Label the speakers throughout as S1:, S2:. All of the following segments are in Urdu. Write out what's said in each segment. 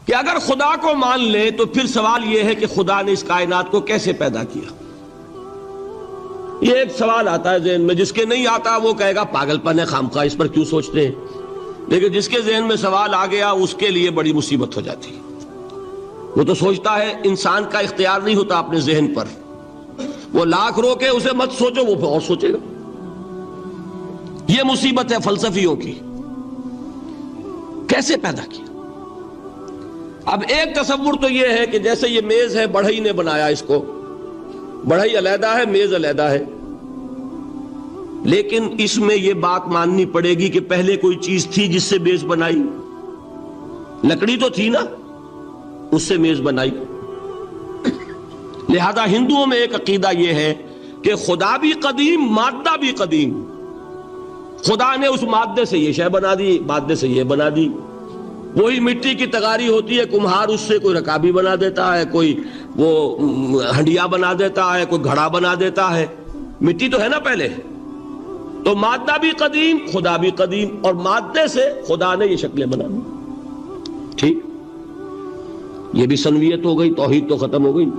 S1: کہ اگر خدا کو مان لے تو پھر سوال یہ ہے کہ خدا نے اس کائنات کو کیسے پیدا کیا. یہ ایک سوال آتا ہے ذہن میں، جس کے نہیں آتا وہ کہے گا پاگل پن ہے، خامخواہ اس پر کیوں سوچتے ہیں. لیکن جس کے ذہن میں سوال آ گیا اس کے لیے بڑی مصیبت ہو جاتی ہے. وہ تو سوچتا ہے انسان کا اختیار نہیں ہوتا اپنے ذہن پر، وہ لاکھ روکے اسے مت سوچو، وہ اور سوچے گا. یہ مصیبت ہے فلسفیوں کی. کیسے پیدا کیا؟ اب ایک تصور تو یہ ہے کہ جیسے یہ میز ہے، بڑھئی نے بنایا اس کو، بڑھئی علیحدہ ہے، میز علیحدہ ہے. لیکن اس میں یہ بات ماننی پڑے گی کہ پہلے کوئی چیز تھی جس سے میز بنائی. لکڑی تو تھی نا، اس سے میز بنائی. لہذا ہندوؤں میں ایک عقیدہ یہ ہے کہ خدا بھی قدیم، مادہ بھی قدیم. خدا نے اس مادے سے یہ شے بنا دی، مادے سے یہ بنا دی. وہی مٹی کی تغاری ہوتی ہے، کمہار اس سے کوئی رکابی بنا دیتا ہے، کوئی وہ ہنڈیا بنا دیتا ہے، کوئی گھڑا بنا دیتا ہے. مٹی تو ہے نا پہلے. تو مادہ بھی قدیم، خدا بھی قدیم، اور مادے سے خدا نے یہ شکلیں بنا دی. ٹھیک، یہ بھی سنویت ہو گئی، توحید تو ختم ہو گئی.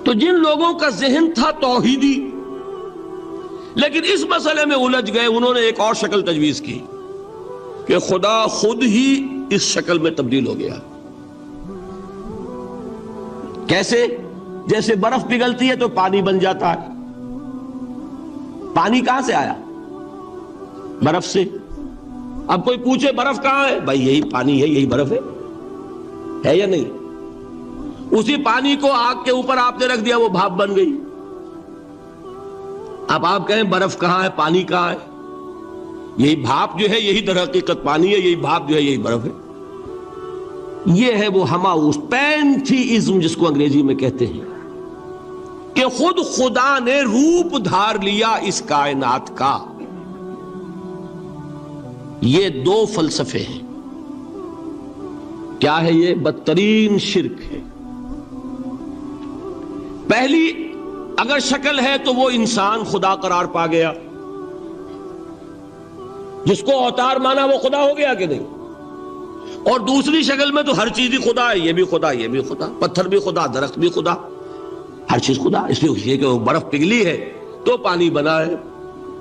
S1: تو جن لوگوں کا ذہن تھا توحیدی لیکن اس مسئلے میں الجھ گئے، انہوں نے ایک اور شکل تجویز کی کہ خدا خود ہی اس شکل میں تبدیل ہو گیا. کیسے؟ جیسے برف پگھلتی ہے تو پانی بن جاتا ہے. پانی کہاں سے آیا؟ برف سے. اب کوئی پوچھے برف کہاں ہے؟ بھائی یہی پانی ہے، یہی برف ہے یا نہیں؟ اسی پانی کو آگ کے اوپر آپ نے رکھ دیا، وہ بھاپ بن گئی. اب آپ کہیں برف کہاں ہے، پانی کہاں ہے؟ یہی بھاپ جو ہے یہی در حقیقت پانی ہے، یہی بھاپ جو ہے یہی برف ہے. یہ ہے وہ ہماؤس پینتھیزم جس کو انگریزی میں کہتے ہیں، کہ خود خدا نے روپ دھار لیا اس کائنات کا. یہ دو فلسفے ہیں. کیا ہے یہ؟ بدترین شرک ہے. پہلی اگر شکل ہے تو وہ انسان خدا قرار پا گیا، جس کو اوتار مانا وہ خدا ہو گیا کہ نہیں. اور دوسری شکل میں تو ہر چیز ہی خدا ہے، یہ بھی خدا، یہ بھی خدا، پتھر بھی خدا، درخت بھی خدا، ہر چیز خدا. اس لیے کہ وہ برف پگھلی ہے تو پانی بنا ہے.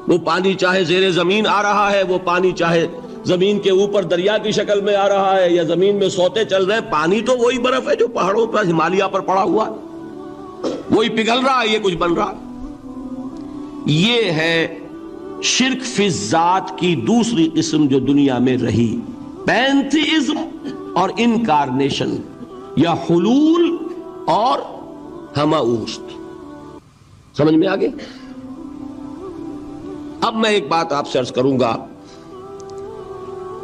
S1: وہ پانی چاہے زیر زمین آ رہا ہے، وہ پانی چاہے زمین کے اوپر دریا کی شکل میں آ رہا ہے یا زمین میں سوتے چل رہے ہیں، پانی تو وہی برف ہے جو پہاڑوں پر ہمالیہ پر پڑا ہوا ہے، وہی پگھل رہا ہے، یہ کچھ بن رہا ہے. یہ ہے شرک فی الذات کی دوسری قسم جو دنیا میں رہی، پینتھیزم اور انکارنیشن، یا حلول اور ہماؤست. سمجھ میں آگے؟ اب میں ایک بات آپ سے عرض کروں گا.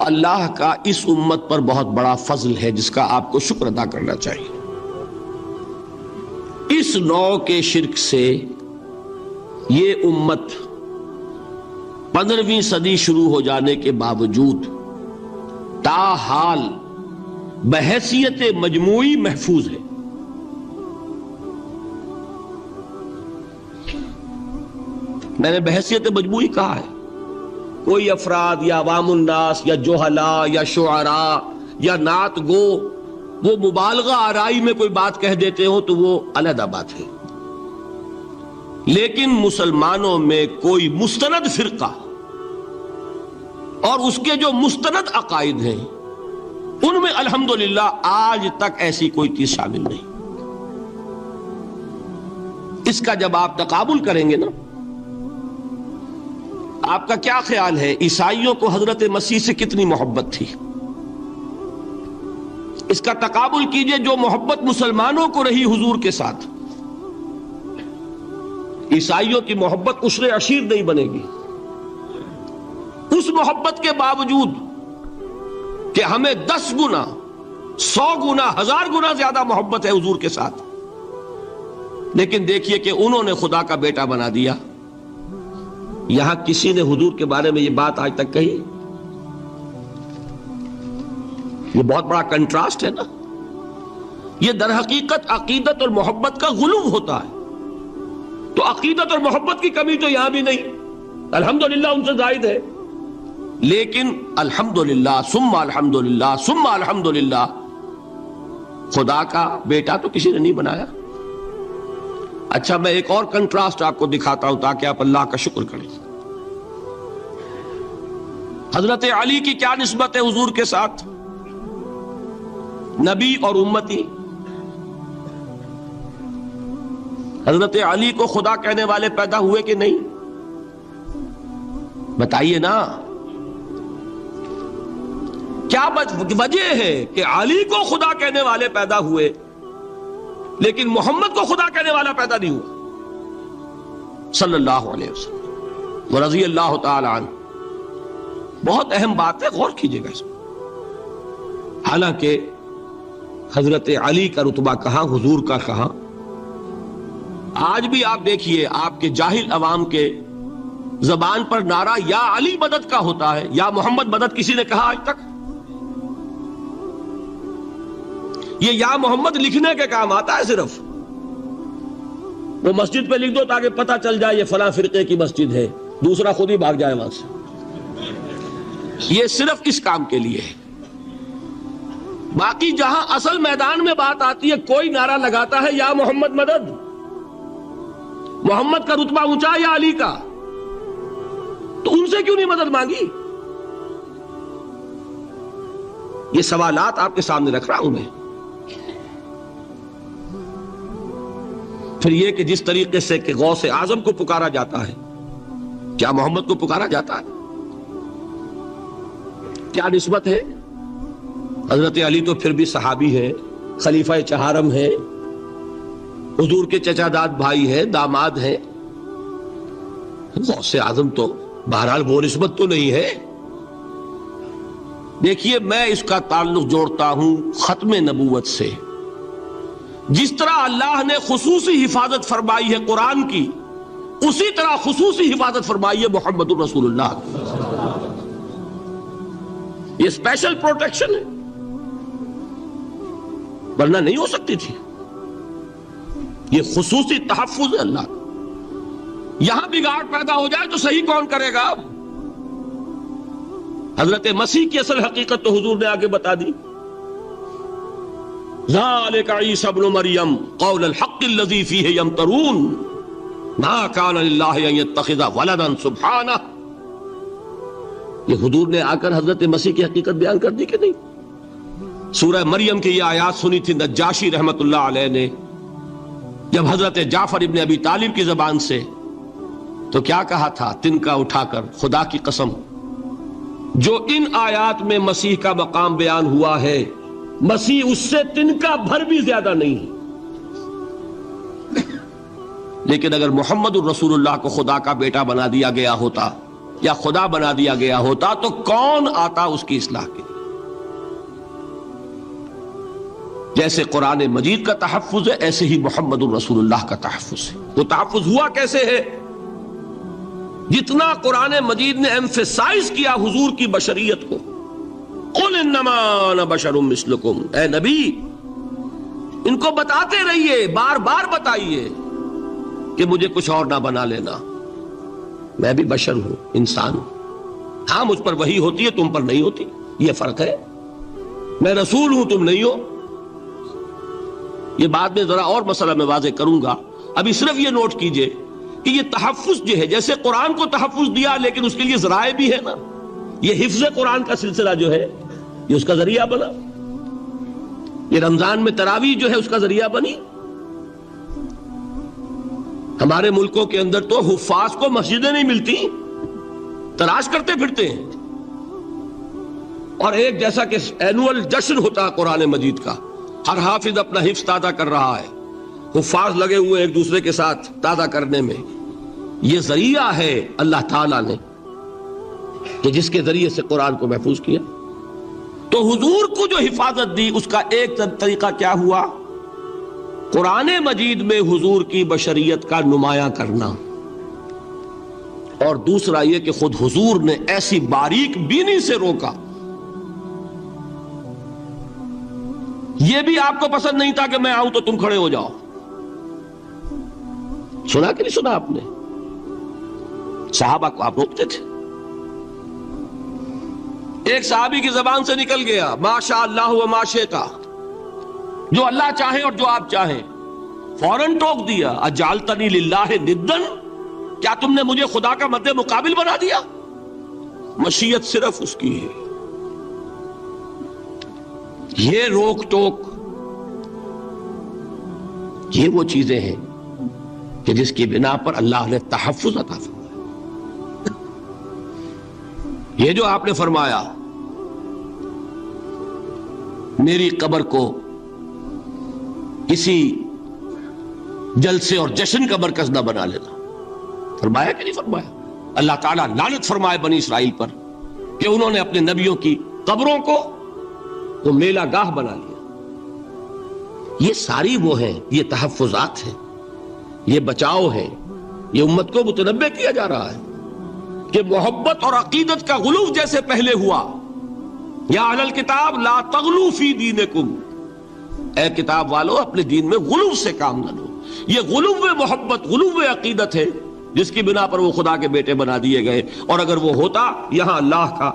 S1: اللہ کا اس امت پر بہت بڑا فضل ہے جس کا آپ کو شکر ادا کرنا چاہیے. اس نوع کے شرک سے یہ امت 15ویں صدی شروع ہو جانے کے باوجود تاحال بحیثیت مجموعی محفوظ ہے. میں نے بحیثیت مجموعی کہا ہے. کوئی افراد یا عوام الناس یا جوہلا یا شعراء یا نعت گو وہ مبالغہ آرائی میں کوئی بات کہہ دیتے ہو تو وہ علیحدہ بات ہے. لیکن مسلمانوں میں کوئی مستند فرقہ اور اس کے جو مستند عقائد ہیں ان میں الحمدللہ آج تک ایسی کوئی چیز شامل نہیں. اس کا جب آپ تقابل کریں گے نا، آپ کا کیا خیال ہے عیسائیوں کو حضرت مسیح سے کتنی محبت تھی؟ اس کا تقابل کیجئے جو محبت مسلمانوں کو رہی حضور کے ساتھ. عیسائیوں کی محبت عشر عشیر نہیں بنے گی. اس محبت کے باوجود کہ ہمیں 10 گنا 100 گنا 1000 گنا زیادہ محبت ہے حضور کے ساتھ، لیکن دیکھیے کہ انہوں نے خدا کا بیٹا بنا دیا. یہاں کسی نے حضور کے بارے میں یہ بات آج تک کہی؟ یہ بہت بڑا کنٹراسٹ ہے نا. یہ در حقیقت عقیدت اور محبت کا غلو ہوتا ہے. تو عقیدت اور محبت کی کمی تو یہاں بھی نہیں، الحمدللہ ان سے زائد ہے. لیکن الحمدللہ ثم الحمدللہ ثم الحمدللہ خدا کا بیٹا تو کسی نے نہیں بنایا. اچھا میں ایک اور کنٹراسٹ آپ کو دکھاتا ہوں تاکہ آپ اللہ کا شکر کریں. حضرت علی کی کیا نسبت ہے حضور کے ساتھ؟ نبی اور امتی. حضرت علی کو خدا کہنے والے پیدا ہوئے کہ نہیں؟ بتائیے نا. کیا وجہ ہے کہ علی کو خدا کہنے والے پیدا ہوئے لیکن محمد کو خدا کہنے والا پیدا نہیں ہوا صلی اللہ علیہ وسلم ورضی اللہ تعالی عنہ؟ بہت اہم بات ہے، غور کیجئے گا اس میں. حالانکہ حضرت علی کا رتبہ کہاں، حضور کا کہاں. آج بھی آپ دیکھیے آپ کے جاہل عوام کے زبان پر نعرہ یا علی مدد کا ہوتا ہے یا محمد مدد کسی نے کہا آج تک؟ یہ یا محمد لکھنے کے کام آتا ہے صرف. وہ مسجد پہ لکھ دو تاکہ پتہ چل جائے یہ فلاں فرقے کی مسجد ہے، دوسرا خود ہی بھاگ جائے وہاں سے. یہ صرف اس کام کے لیے ہے. باقی جہاں اصل میدان میں بات آتی ہے کوئی نعرہ لگاتا ہے یا محمد مدد. محمد کا رتبہ اونچا یا علی کا؟ تو ان سے کیوں نہیں مدد مانگی؟ یہ سوالات آپ کے سامنے رکھ رہا ہوں میں. پھر یہ کہ جس طریقے سے کہ غوث اعظم کو پکارا جاتا ہے، کیا محمد کو پکارا جاتا ہے؟ کیا نسبت ہے؟ حضرت علی تو پھر بھی صحابی ہے، خلیفہ چہارم ہے، حضور کے چچا داد بھائی ہے، داماد ہے. غوث اعظم تو بہرحال وہ نسبت تو نہیں ہے. دیکھیے میں اس کا تعلق جوڑتا ہوں ختم نبوت سے. جس طرح اللہ نے خصوصی حفاظت فرمائی ہے قرآن کی، اسی طرح خصوصی حفاظت فرمائی ہے محمد الرسول اللہ. یہ اسپیشل پروٹیکشن ہے، ورنہ نہیں ہو سکتی تھی. یہ خصوصی تحفظ ہے اللہ کا. یہاں بگاڑ پیدا ہو جائے تو صحیح کون کرے گا؟ حضرت مسیح کی اصل حقیقت تو حضور نے آگے بتا دی. ذالک عیسی ابن مریم قول الحق الذی فیہ یمترون ما کان للہ ان یتخذ ولدا سبحانہ. یہ حضور نے آ کر حضرت مسیح کی حقیقت بیان کر دی کہ نہیں؟ سورہ مریم کی یہ آیات سنی تھی نجاشی رحمت اللہ علیہ نے جب حضرت جعفر ابن ابی طالب کی زبان سے، تو کیا کہا تھا تنکا اٹھا کر، خدا کی قسم جو ان آیات میں مسیح کا مقام بیان ہوا ہے مسیح اس سے تنکا بھر بھی زیادہ نہیں ہے. لیکن اگر محمد الرسول اللہ کو خدا کا بیٹا بنا دیا گیا ہوتا یا خدا بنا دیا گیا ہوتا تو کون آتا اس کی اصلاح کے لیے؟ جیسے قرآن مجید کا تحفظ ہے ایسے ہی محمد الرسول اللہ کا تحفظ ہے. وہ تحفظ ہوا کیسے ہے؟ جتنا قرآن مجید نے ایمفیسائز کیا حضور کی بشریت کو، قل انما انا بشر مثلکم، اے نبی ان کو بتاتے رہیے، بار بار بتائیے کہ مجھے کچھ اور نہ بنا لینا، میں بھی بشر ہوں، انسان ہوں. ہاں مجھ پر وحی ہوتی ہے، تم پر نہیں ہوتی، یہ فرق ہے. میں رسول ہوں، تم نہیں ہو. یہ بعد میں ذرا اور مسئلہ میں واضح کروں گا. ابھی صرف یہ نوٹ کیجئے کہ یہ تحفظ جو ہے، جیسے قرآن کو تحفظ دیا لیکن اس کے لیے ذرائع بھی ہے نا. یہ حفظ قرآن کا سلسلہ جو ہے یہ اس کا ذریعہ بنا. یہ رمضان میں تراویح جو ہے اس کا ذریعہ بنی. ہمارے ملکوں کے اندر تو حفاظ کو مسجدیں نہیں ملتی، تلاش کرتے پھرتے ہیں. اور ایک جیسا کہ اینول جشن ہوتا ہے قرآن مجید کا، ہر حافظ اپنا حفظ تازہ کر رہا ہے، حفاظ لگے ہوئے ایک دوسرے کے ساتھ تازہ کرنے میں. یہ ذریعہ ہے اللہ تعالیٰ نے کہ جس کے ذریعے سے قرآن کو محفوظ کیا. تو حضور کو جو حفاظت دی اس کا ایک طریقہ کیا ہوا؟ قرآن مجید میں حضور کی بشریت کا نمایاں کرنا، اور دوسرا یہ کہ خود حضور نے ایسی باریک بینی سے روکا. یہ بھی آپ کو پسند نہیں تھا کہ میں آؤں تو تم کھڑے ہو جاؤ. سنا کہ نہیں سنا آپ نے؟ صحابہ کو آپ روکتے تھے. ایک صحابی کی زبان سے نکل گیا ما شاء اللہ و ما شئت، جو اللہ چاہے اور جو آپ چاہیں، فوراً ٹوک دیا اجعلتنی للہ ندن، کیا تم نے مجھے خدا کا مد مقابل بنا دیا؟ مشیت صرف اس کی ہے۔ یہ روک ٹوک، یہ وہ چیزیں ہیں کہ جس کی بنا پر اللہ نے تحفظ عطا فرمایا۔ یہ جو آپ نے فرمایا میری قبر کو کسی جلسے اور جشن کا مرکز نہ بنا لینا، فرمایا کہ نہیں فرمایا؟ اللہ تعالیٰ لعنت فرمائے بنی اسرائیل پر کہ انہوں نے اپنے نبیوں کی قبروں کو تو میلہ گاہ بنا لیا۔ یہ ساری وہ ہیں، یہ تحفظات ہیں، یہ بچاؤ ہے، یہ امت کو متنبہ کیا جا رہا ہے کہ محبت اور عقیدت کا غلو جیسے پہلے ہوا، یا اہل الکتاب لا تغلو فی دینکم، اے کتاب والو اپنے دین میں غلو سے کام نہ لو۔ یہ غلو محبت، غلو عقیدت ہے جس کی بنا پر وہ خدا کے بیٹے بنا دیے گئے، اور اگر وہ ہوتا یہاں اللہ کا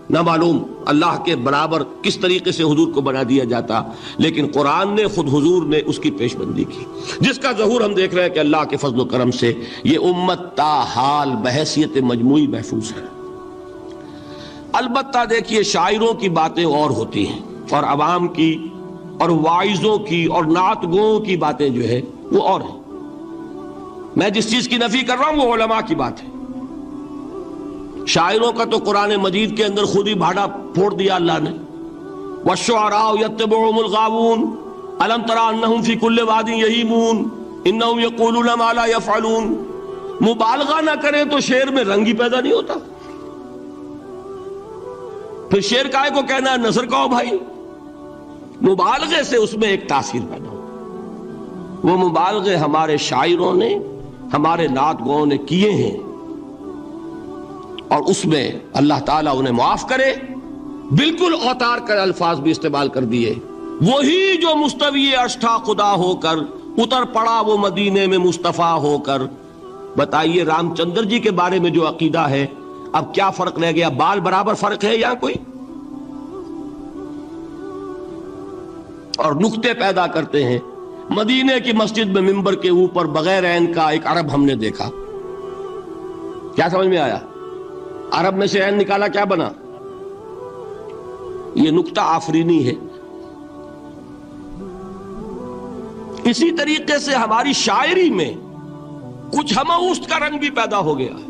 S1: نہ معلوم اللہ کے برابر کس طریقے سے حضور کو بنا دیا جاتا، لیکن قرآن نے خود حضور نے اس کی پیش بندی کی، جس کا ظہور ہم دیکھ رہے ہیں کہ اللہ کے فضل و کرم سے یہ امت تا حال بحیثیت مجموعی محفوظ ہے۔ البتہ دیکھیے شاعروں کی باتیں اور ہوتی ہیں، اور عوام کی اور واعظوں کی اور نعت گوؤں کی باتیں جو ہے وہ اور ہیں۔ میں جس چیز کی نفی کر رہا ہوں وہ علماء کی بات ہے۔ شاعروں کا تو قرآن مجید کے اندر خود ہی بھاڑا پھوڑ دیا اللہ نے، وَالشُّعَرَاءُ يَتَّبِعُهُمُ الْغَاوُونَ أَلَمْ تَرَ أَنَّهُمْ فِي كُلِّ وَادٍ يَهِيمُونَ إِنَّهُمْ يَقُولُونَ مَا لَا يَفْعَلُونَ۔ مبالغہ نہ کریں تو شعر میں رنگ ہی پیدا نہیں ہوتا، پھر شعر کائے کو کہنا ہے نثر کہو بھائی، مبالغے سے اس میں ایک تاثیر پیدا ہوتا۔ وہ مبالغے ہمارے شاعروں نے، ہمارے نعت گوؤں نے کیے ہیں، اور اس میں اللہ تعالیٰ انہیں معاف کرے، بالکل اوتار کر الفاظ بھی استعمال کر دیے۔ وہی جو مستوی عرش تھا خدا ہو کر، اتر پڑا وہ مدینے میں مصطفیٰ ہو کر۔ بتائیے رام چندر جی کے بارے میں جو عقیدہ ہے، اب کیا فرق رہ گیا؟ بال برابر فرق ہے یا کوئی؟ اور نقطے پیدا کرتے ہیں۔ مدینے کی مسجد میں منبر کے اوپر بغیر عین کا ایک عرب ہم نے دیکھا، کیا سمجھ میں آیا؟ عرب میں سے عین نکالا، کیا بنا؟ یہ نقطہ آفرینی ہے۔ اسی طریقے سے ہماری شاعری میں کچھ ہموست کا رنگ بھی پیدا ہو گیا ہے۔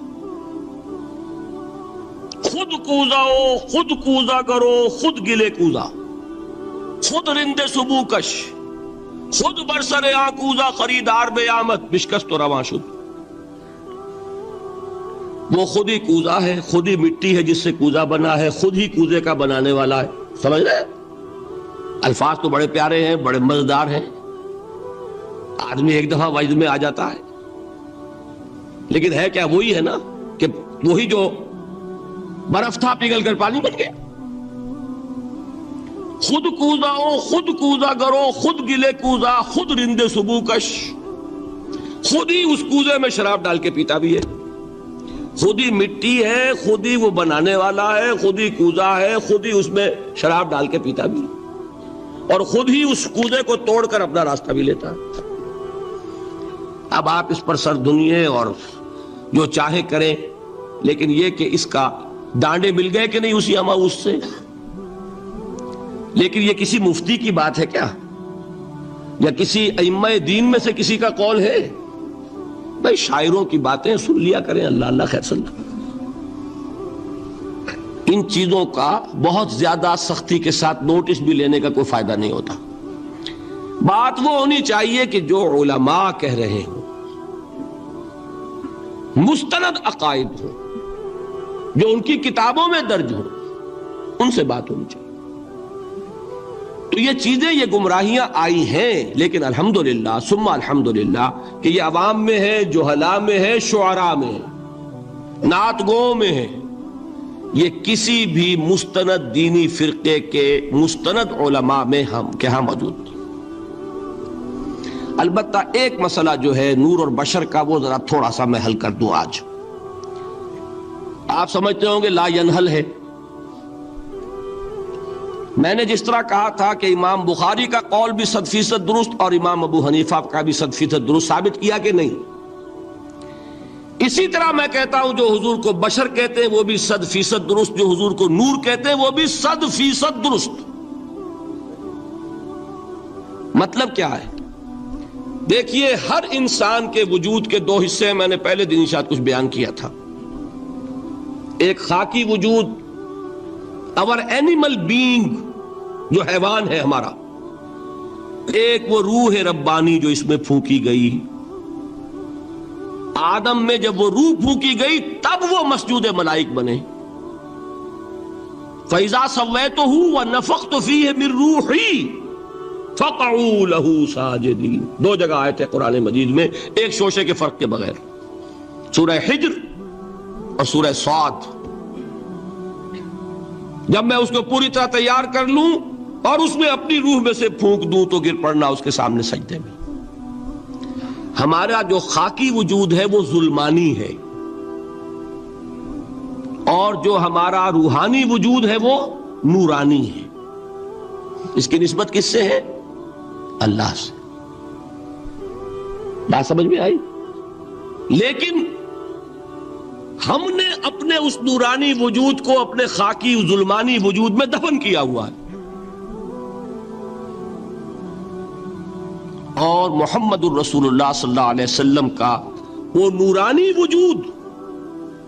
S1: خود کوزاؤ، خود کوزا کرو، خود گلے کوزا، خود رند سبو کش، خود برسر آکوزا، خریدار بے آمد بشکست و رواں شد۔ وہ خود ہی کوزا ہے، خود ہی مٹی ہے جس سے کوزا بنا ہے، خود ہی کوزے کا بنانے والا ہے۔ سمجھ رہے؟ الفاظ تو بڑے پیارے ہیں، بڑے مزیدار ہیں، آدمی ایک دفعہ وجد میں آ جاتا ہے، لیکن ہے کیا؟ وہی ہے نا کہ وہی جو برف تھا پگھل کر پانی بن گیا۔ خود کوزاؤ، خود کوزا کرو، خود گلے کوزا، خود رند سبو کش، خود ہی اس کوزے میں شراب ڈال کے پیتا بھی ہے، خود ہی مٹی ہے، خود ہی وہ بنانے والا ہے، خود ہی کوزا ہے، خود ہی اس میں شراب ڈال کے پیتا بھی ہے، اور خود ہی اس کوزے کو توڑ کر اپنا راستہ بھی لیتا ہے۔ اب آپ اس پر سر دھنیے اور جو چاہے کریں، لیکن یہ کہ اس کا ڈانڈے مل گئے کہ نہیں اسی اماؤس سے؟ لیکن یہ کسی مفتی کی بات ہے کیا؟ یا کسی ائمہ دین میں سے کسی کا قول ہے؟ بھائی شاعروں کی باتیں سن لیا کریں، اللہ اللہ خیر صلی اللہ۔ ان چیزوں کا بہت زیادہ سختی کے ساتھ نوٹس بھی لینے کا کوئی فائدہ نہیں ہوتا۔ بات وہ ہونی چاہیے کہ جو علماء کہہ رہے ہوں، مستند عقائد ہوں، جو ان کی کتابوں میں درج ہوں، ان سے بات ہونی چاہیے۔ تو یہ چیزیں، یہ گمراہیاں آئی ہیں، لیکن الحمدللہ ثم الحمدللہ کہ یہ عوام میں ہے، جہلاء میں ہے، شعراء میں ہے، نعت گوؤں میں ہے، یہ کسی بھی مستند دینی فرقے کے مستند علماء میں ہم کے ہاں موجود نہیں۔ البتہ ایک مسئلہ جو ہے نور اور بشر کا، وہ ذرا تھوڑا سا میں حل کر دوں آج۔ آپ سمجھتے ہوں گے لا ینحل ہے، میں نے جس طرح کہا تھا کہ امام بخاری کا قول بھی 100% درست اور امام ابو حنیفہ کا بھی 100% درست ثابت کیا کہ نہیں؟ اسی طرح میں کہتا ہوں جو حضور کو بشر کہتے ہیں وہ بھی 100% درست، جو حضور کو نور کہتے ہیں وہ بھی 100% درست۔ مطلب کیا ہے؟ دیکھیے، ہر انسان کے وجود کے دو حصے ہیں، میں نے پہلے دن شاید کچھ بیان کیا تھا۔ ایک خاکی وجود، اور اینیمل بینگ جو حیوان ہے ہمارا، ایک وہ روح ربانی جو اس میں پھونکی گئی۔ آدم میں جب وہ روح پھونکی گئی تب وہ مسجود ملائک بنے۔ فَإِذَا سَوَّيْتُهُ وَنَفَخْتُ فِيهِ مِن رُوحِي فَقَعُوا لَهُ سَاجِدِينَ۔ دو جگہ آئے تھے قرآن مجید میں ایک شوشے کے فرق کے بغیر، سورہ حجر اور سورہ صاد۔ جب میں اس کو پوری طرح تیار کر لوں اور اس میں اپنی روح میں سے پھونک دوں تو گر پڑنا اس کے سامنے سجدے میں۔ ہمارا جو خاکی وجود ہے وہ ظلمانی ہے، اور جو ہمارا روحانی وجود ہے وہ نورانی ہے۔ اس کی نسبت کس سے ہے؟ اللہ سے۔ بات سمجھ میں آئی؟ لیکن ہم نے اپنے اس نورانی وجود کو اپنے خاکی ظلمانی وجود میں دفن کیا ہوا ہے، اور محمد الرسول اللہ صلی اللہ علیہ وسلم کا وہ نورانی وجود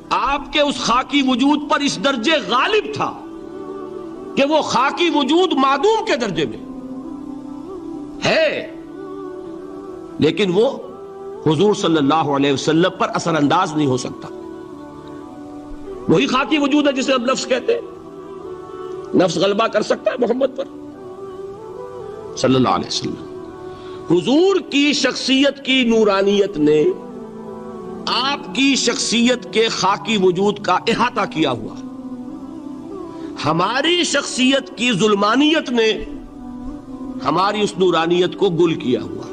S1: آپ کے اس خاکی وجود پر اس درجے غالب تھا کہ وہ خاکی وجود معدوم کے درجے میں ہے، لیکن وہ حضور صلی اللہ علیہ وسلم پر اثر انداز نہیں ہو سکتا۔ وہی خاکی وجود ہے جسے ہم نفس کہتے ہیں، نفس غلبہ کر سکتا ہے محمد پر صلی اللہ علیہ وسلم۔ حضور کی شخصیت کی نورانیت نے آپ کی شخصیت کے خاکی وجود کا احاطہ کیا ہوا، ہماری شخصیت کی ظلمانیت نے ہماری اس نورانیت کو گل کیا ہوا،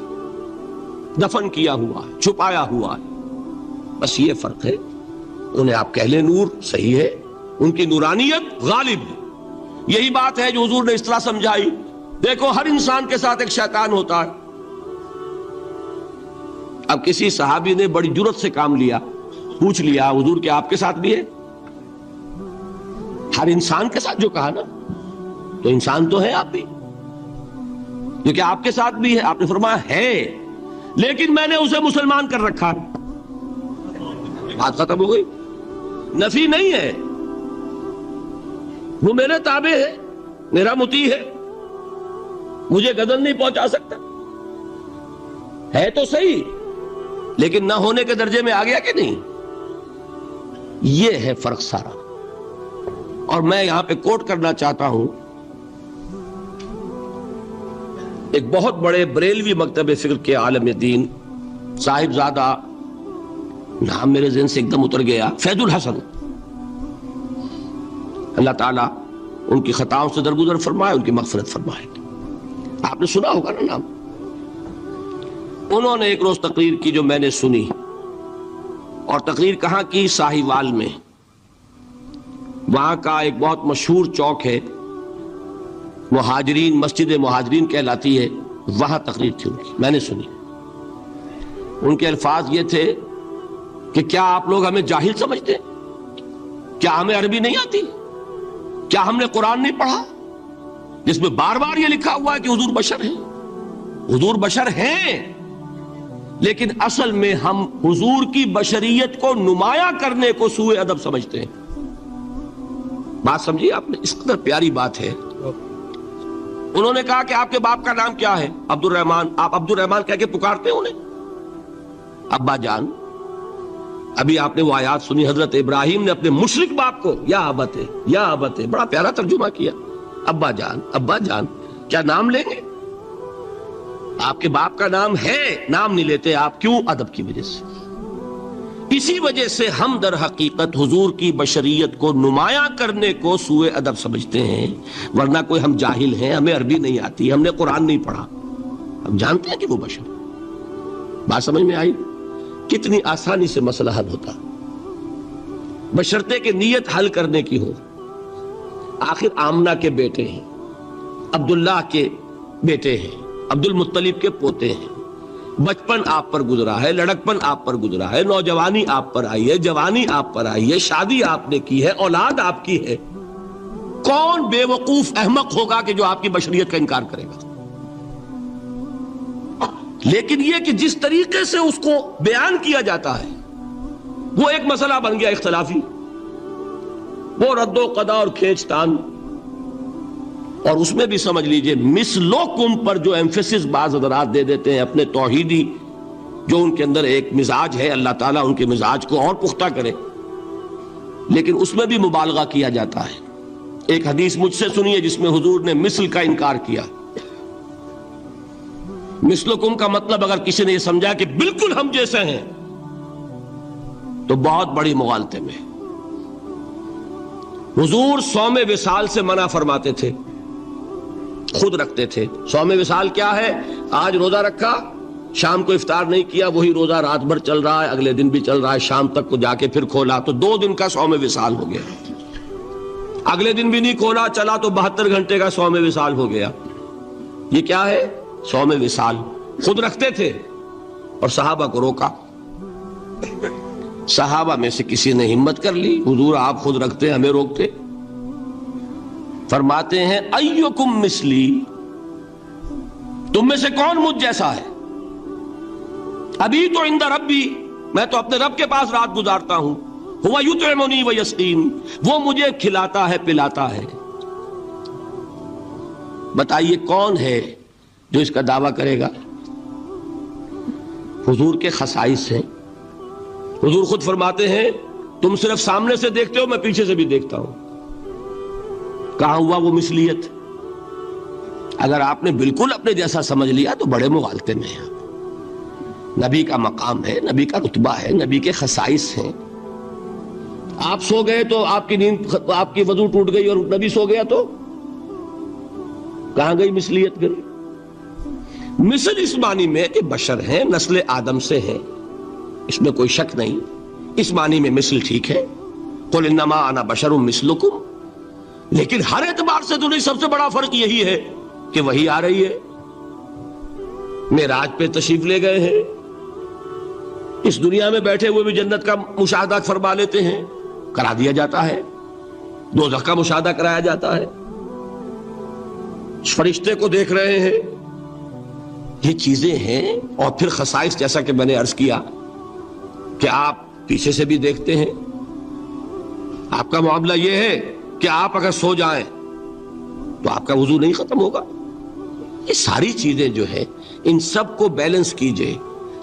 S1: دفن کیا ہوا، چھپایا ہوا ہے۔ بس یہ فرق ہے۔ انہیں آپ کہہ لیں نور، صحیح ہے، ان کی نورانیت غالب ہے۔ یہی بات ہے جو حضور نے اس طرح سمجھائی۔ دیکھو، ہر انسان کے ساتھ ایک شیطان ہوتا ہے۔ اب کسی صحابی نے بڑی جرت سے کام لیا، پوچھ لیا حضور کہ آپ کے ساتھ بھی ہے؟ ہر انسان کے ساتھ جو کہا نا، تو انسان تو ہے آپ بھی، جو کہ آپ کے ساتھ بھی ہے۔ آپ نے فرمایا ہے، لیکن میں نے اسے مسلمان کر رکھا۔ بات ختم ہو گئی۔ نفی نہیں ہے، وہ میرے تابع ہے، میرا مطیع ہے، مجھے گدن نہیں پہنچا سکتا۔ ہے تو صحیح، لیکن نہ ہونے کے درجے میں آ گیا کہ نہیں؟ یہ ہے فرق سارا۔ اور میں یہاں پہ کوٹ کرنا چاہتا ہوں ایک بہت بڑے بریلوی مکتب فکر کے عالم دین، صاحب زادہ، نام میرے ذہن سے ایک دم اتر گیا، فیض الحسن، اللہ تعالیٰ ان کی خطاؤں سے درگزر فرمائے، ان کی مغفرت فرمائے۔ آپ نے سنا ہوگا نا نام۔ انہوں نے ایک روز تقریر کی جو میں نے سنی، اور تقریر کہاں کی؟ ساہیوال میں۔ وہاں کا ایک بہت مشہور چوک ہے، مہاجرین، مسجد مہاجرین کہلاتی ہے، وہاں تقریر تھی ان کی، میں نے سنی۔ ان کے الفاظ یہ تھے کہ کیا آپ لوگ ہمیں جاہل سمجھتے ہیں؟ کیا ہمیں عربی نہیں آتی؟ کیا ہم نے قرآن نہیں پڑھا جس میں بار بار یہ لکھا ہوا ہے کہ حضور بشر ہیں؟ حضور بشر ہیں، لیکن اصل میں ہم حضور کی بشریت کو نمایاں کرنے کو سوء ادب سمجھتے ہیں۔ بات سمجھیے آپ نے، اس قدر پیاری بات ہے۔ انہوں نے کہا کہ آپ کے باپ کا نام کیا ہے؟ عبد الرحمن۔ آپ عبد الرحمن کہہ کے پکارتے ہیں انہیں؟ ابا جان۔ ابھی آپ نے وہ آیات سنی، حضرت ابراہیم نے اپنے مشرک باپ کو یا ابت ہے، یا ابت ہے، بڑا پیارا ترجمہ کیا، ابا جان، ابا جان۔ کیا نام لیں گے؟ آپ کے باپ کا نام ہے، نام نہیں لیتے آپ، کیوں؟ ادب کی وجہ سے۔ اسی وجہ سے ہم در حقیقت حضور کی بشریت کو نمایاں کرنے کو سوء ادب سمجھتے ہیں، ورنہ کوئی ہم جاہل ہیں، ہمیں عربی نہیں آتی، ہم نے قرآن نہیں پڑھا، ہم جانتے ہیں کہ وہ بشر۔ بات سمجھ میں آئی؟ کتنی آسانی سے مسئلہ حل ہوتا، بشرطے کہ نیت حل کرنے کی ہو۔ آخر آمنہ کے بیٹے ہیں، عبداللہ کے بیٹے ہیں، عبد المطلب کے پوتے ہیں، بچپن آپ پر گزرا ہے، لڑکپن آپ پر گزرا ہے، نوجوانی آپ پر آئی ہے، جوانی آپ پر آئی ہے، شادی آپ نے کی ہے، اولاد آپ کی ہے. کون بے وقوف احمق ہوگا کہ جو آپ کی بشریت کا انکار کرے گا؟ لیکن یہ کہ جس طریقے سے اس کو بیان کیا جاتا ہے وہ ایک مسئلہ بن گیا اختلافی، وہ رد و قضا اور کھینچ تان. اور اس میں بھی سمجھ لیجئے مثلکم پر جو ایمفیسس بعض حضرات دے دیتے ہیں اپنے توحیدی جو ان کے اندر ایک مزاج ہے، اللہ تعالیٰ ان کے مزاج کو اور پختہ کرے، لیکن اس میں بھی مبالغہ کیا جاتا ہے. ایک حدیث مجھ سے سنیے جس میں حضور نے مثل کا انکار کیا. مثلکم کا مطلب اگر کسی نے یہ سمجھا کہ بالکل ہم جیسے ہیں تو بہت بڑی مغالطے میں. حضور صوم وصال سے منع فرماتے تھے، خود رکھتے تھے. صوم وصال کیا ہے؟ آج روزہ رکھا، شام کو افطار نہیں کیا، وہی روزہ رات بھر چل رہا ہے، اگلے دن بھی چل رہا ہے، شام تک کو جا کے پھر کھولا تو 2 دن کا صوم وصال ہو گیا. اگلے دن بھی نہیں کھولا، چلا تو 72 گھنٹے کا صوم وصال ہو گیا. یہ کیا ہے؟ صوم وصال. خود رکھتے تھے اور صحابہ کو روکا. صحابہ میں سے کسی نے ہمت کر لی، حضور آپ خود رکھتے ہمیں روکتے. فرماتے ہیں ایکم مثلی، تم میں سے کون مجھ جیسا ہے؟ ابھی تو عند ربی، میں تو اپنے رب کے پاس رات گزارتا ہوں. ہوا یطعمنی ویسقین، وہ مجھے کھلاتا ہے پلاتا ہے. بتائیے کون ہے جو اس کا دعویٰ کرے گا؟ حضور کے خصائص ہیں. حضور خود فرماتے ہیں تم صرف سامنے سے دیکھتے ہو، میں پیچھے سے بھی دیکھتا ہوں. کہاں ہوا وہ مثلیت؟ اگر آپ نے بالکل اپنے جیسا سمجھ لیا تو بڑے مغالطے میں ہیں. نبی کا مقام ہے، نبی کا رتبہ ہے، نبی کے خصائص ہیں. آپ سو گئے تو آپ کی نیند، آپ کی وضو ٹوٹ گئی اور نبی سو گیا تو کہاں گئی مثلیت؟ پھر مثل اس معنی میں کہ بشر ہیں، نسل آدم سے ہیں، اس میں کوئی شک نہیں. اس معنی میں مثل ٹھیک ہے، قل انما انا بشر مثلکم. لیکن ہر اعتبار سے تو نہیں. سب سے بڑا فرق یہی ہے کہ وہی آ رہی ہے، معراج پہ تشریف لے گئے ہیں، اس دنیا میں بیٹھے ہوئے بھی جنت کا مشاہدہ فرما لیتے ہیں، کرا دیا جاتا ہے. دوزخ کا مشاہدہ کرایا جاتا ہے، فرشتے کو دیکھ رہے ہیں. یہ چیزیں ہیں. اور پھر خصائص جیسا کہ میں نے عرض کیا کہ آپ پیچھے سے بھی دیکھتے ہیں. آپ کا معاملہ یہ ہے کہ آپ اگر سو جائیں تو آپ کا وضو نہیں ختم ہوگا. یہ ساری چیزیں جو ہے ان سب کو بیلنس کیجئے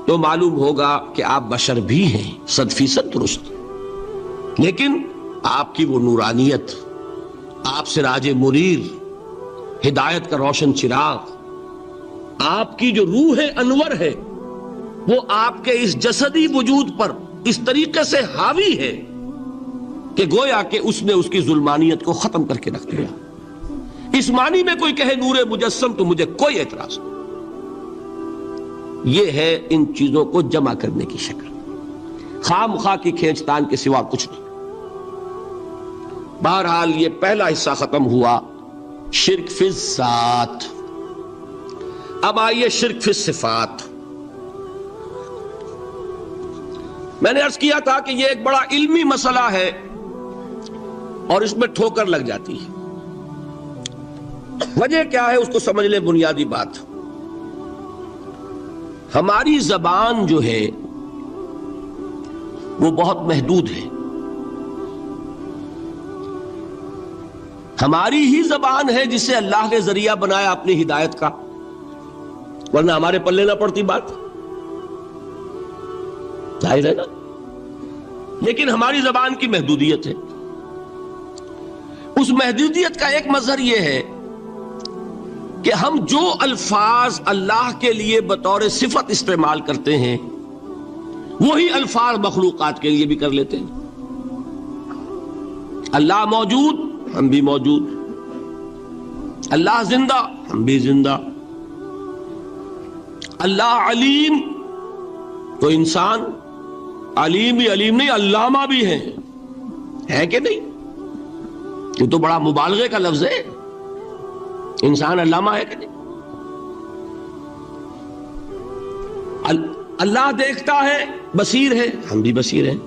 S1: تو معلوم ہوگا کہ آپ بشر بھی ہیں 100% درست. لیکن آپ کی وہ نورانیت، آپ سراج منیر، ہدایت کا روشن چراغ، آپ کی جو روح انور ہے وہ آپ کے اس جسدی وجود پر اس طریقے سے حاوی ہے کہ گویا کہ اس نے اس کی ظلمانیت کو ختم کر کے رکھ دیا. اس معنی میں کوئی کہے نور مجسم تو مجھے کوئی اعتراض نہیں. یہ ہے ان چیزوں کو جمع کرنے کی شکل، خواہ مخواہ کی کھینچ تان کے سوا کچھ نہیں. بہرحال یہ پہلا حصہ ختم ہوا، شرک فی الذات. اب آئیے شرک فی الصفات. میں نے عرض کیا تھا کہ یہ ایک بڑا علمی مسئلہ ہے اور اس میں ٹھوکر لگ جاتی ہے. وجہ کیا ہے اس کو سمجھ لیں. بنیادی بات، ہماری زبان جو ہے وہ بہت محدود ہے. ہماری ہی زبان ہے جسے اللہ نے ذریعہ بنایا اپنی ہدایت کا، ورنہ ہمارے پلے نہ پڑتی بات، ظاہر ہے نا. لیکن ہماری زبان کی محدودیت ہے. اس محدودیت کا ایک مظہر یہ ہے کہ ہم جو الفاظ اللہ کے لیے بطور صفت استعمال کرتے ہیں وہی الفاظ مخلوقات کے لیے بھی کر لیتے ہیں. اللہ موجود، ہم بھی موجود. اللہ زندہ، ہم بھی زندہ. اللہ علیم، تو انسان علیم بھی علیم نہیں، علامہ بھی ہے کہ نہیں؟ یہ تو بڑا مبالغے کا لفظ ہے. انسان علامہ ہے کہ نہیں؟ اللہ دیکھتا ہے، بصیر ہے، ہم بھی بصیر ہیں۔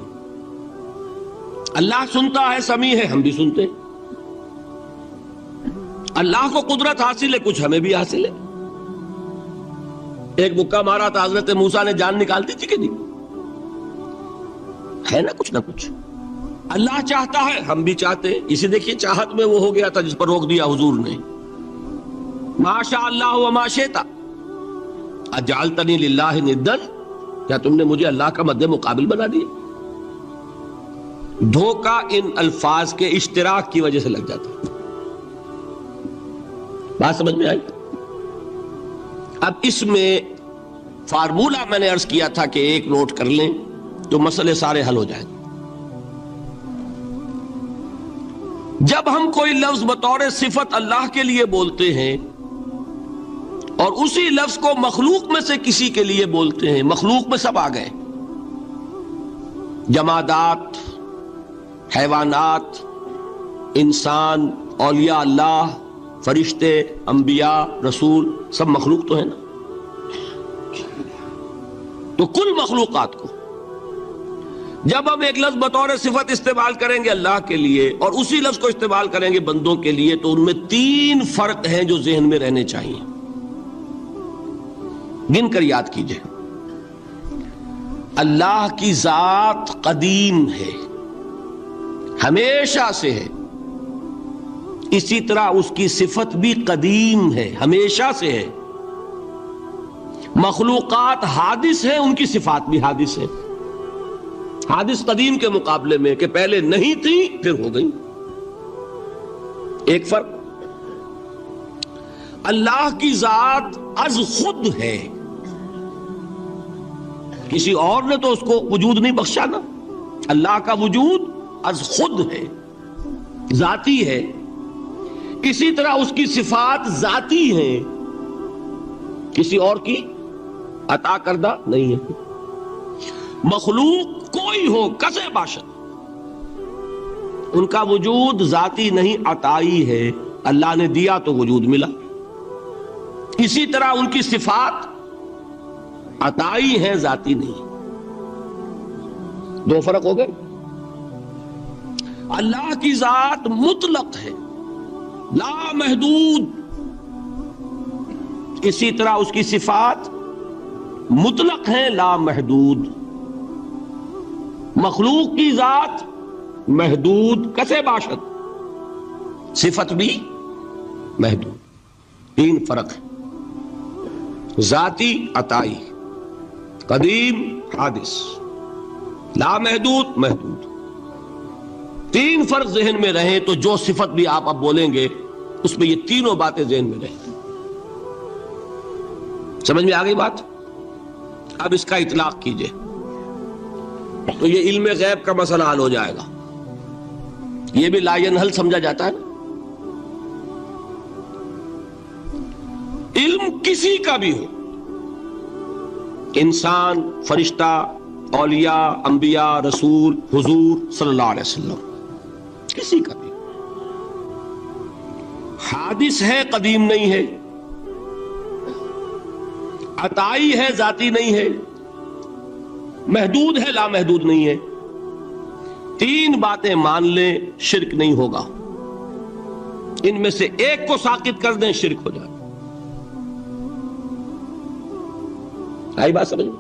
S1: اللہ سنتا ہے، سمیع ہے، ہم بھی سنتے ہیں۔ اللہ کو قدرت حاصل ہے، کچھ ہمیں بھی حاصل ہے۔ ایک مکہ مارا تھا حضرت موسیٰ نے، جان نکال دی تھی کہ نہیں؟ ہے نا کچھ نہ کچھ۔ اللہ چاہتا ہے، ہم بھی چاہتے ہیں۔ اسی دیکھیے چاہت میں وہ ہو گیا تھا جس پر روک دیا حضور نے، ما شاء اللہ وما شئت اجعلتنی للہ ندا، کیا تم نے مجھے اللہ کا مد مقابل بنا دیا؟ دھوکہ ان الفاظ کے اشتراک کی وجہ سے لگ جاتا ہے۔ بات سمجھ میں آئی؟ اب اس میں فارمولہ میں نے عرض کیا تھا کہ ایک نوٹ کر لیں تو مسئلے سارے حل ہو جائیں گے۔ جب ہم کوئی لفظ بطور صفت اللہ کے لیے بولتے ہیں اور اسی لفظ کو مخلوق میں سے کسی کے لیے بولتے ہیں، مخلوق میں سب آ گئے، جمادات، حیوانات، انسان، اولیاء اللہ، فرشتے، انبیاء، رسول، سب مخلوق تو ہے نا؟ تو کل مخلوقات کو جب ہم ایک لفظ بطور صفت استعمال کریں گے اللہ کے لیے اور اسی لفظ کو استعمال کریں گے بندوں کے لیے، تو ان میں 3 فرق ہیں جو ذہن میں رہنے چاہیے، گن کر یاد کیجئے۔ اللہ کی ذات قدیم ہے، ہمیشہ سے ہے، اسی طرح اس کی صفت بھی قدیم ہے، ہمیشہ سے ہے۔ مخلوقات حادث ہیں، ان کی صفات بھی حادث ہیں۔ حادث قدیم کے مقابلے میں کہ پہلے نہیں تھی پھر ہو گئی۔ ایک فرق، اللہ کی ذات از خود ہے، کسی اور نے تو اس کو وجود نہیں بخشا نا۔ اللہ کا وجود از خود ہے، ذاتی ہے۔ اسی طرح اس کی صفات ذاتی ہیں، کسی اور کی عطا کردہ نہیں ہے۔ مخلوق کوئی ہو کسے باشد، ان کا وجود ذاتی نہیں، عطائی ہے، اللہ نے دیا تو وجود ملا۔ اسی طرح ان کی صفات عطائی ہیں، ذاتی نہیں۔ 2 فرق ہو گئے۔ اللہ کی ذات مطلق ہے، لا محدود، اسی طرح اس کی صفات مطلق ہیں، لا محدود۔ مخلوق کی ذات محدود، کسے باشد، صفت بھی محدود۔ 3 فرق ہے، ذاتی، عطائی، قدیم، حادث، لا محدود، محدود۔ 3 فرق ذہن میں رہیں تو جو صفت بھی آپ اب بولیں گے اس میں یہ تینوں باتیں ذہن میں رہیں۔ سمجھ میں آ گئی بات؟ اب اس کا اطلاق کیجئے تو یہ علم غیب کا مسئلہ حل ہو جائے گا۔ یہ بھی لا ینحل سمجھا جاتا ہے نا۔ علم کسی کا بھی ہو، انسان، فرشتہ، اولیاء، انبیاء، رسول، حضور صلی اللہ علیہ وسلم، کسی کا بھی حادث ہے، قدیم نہیں ہے، عطائی ہے، ذاتی نہیں ہے، محدود ہے، لا محدود نہیں ہے۔ 3 باتیں مان لیں، شرک نہیں ہوگا۔ ان میں سے ایک کو ساقط کر دیں، شرک ہو جائے۔ آئی بات سمجھ میں؟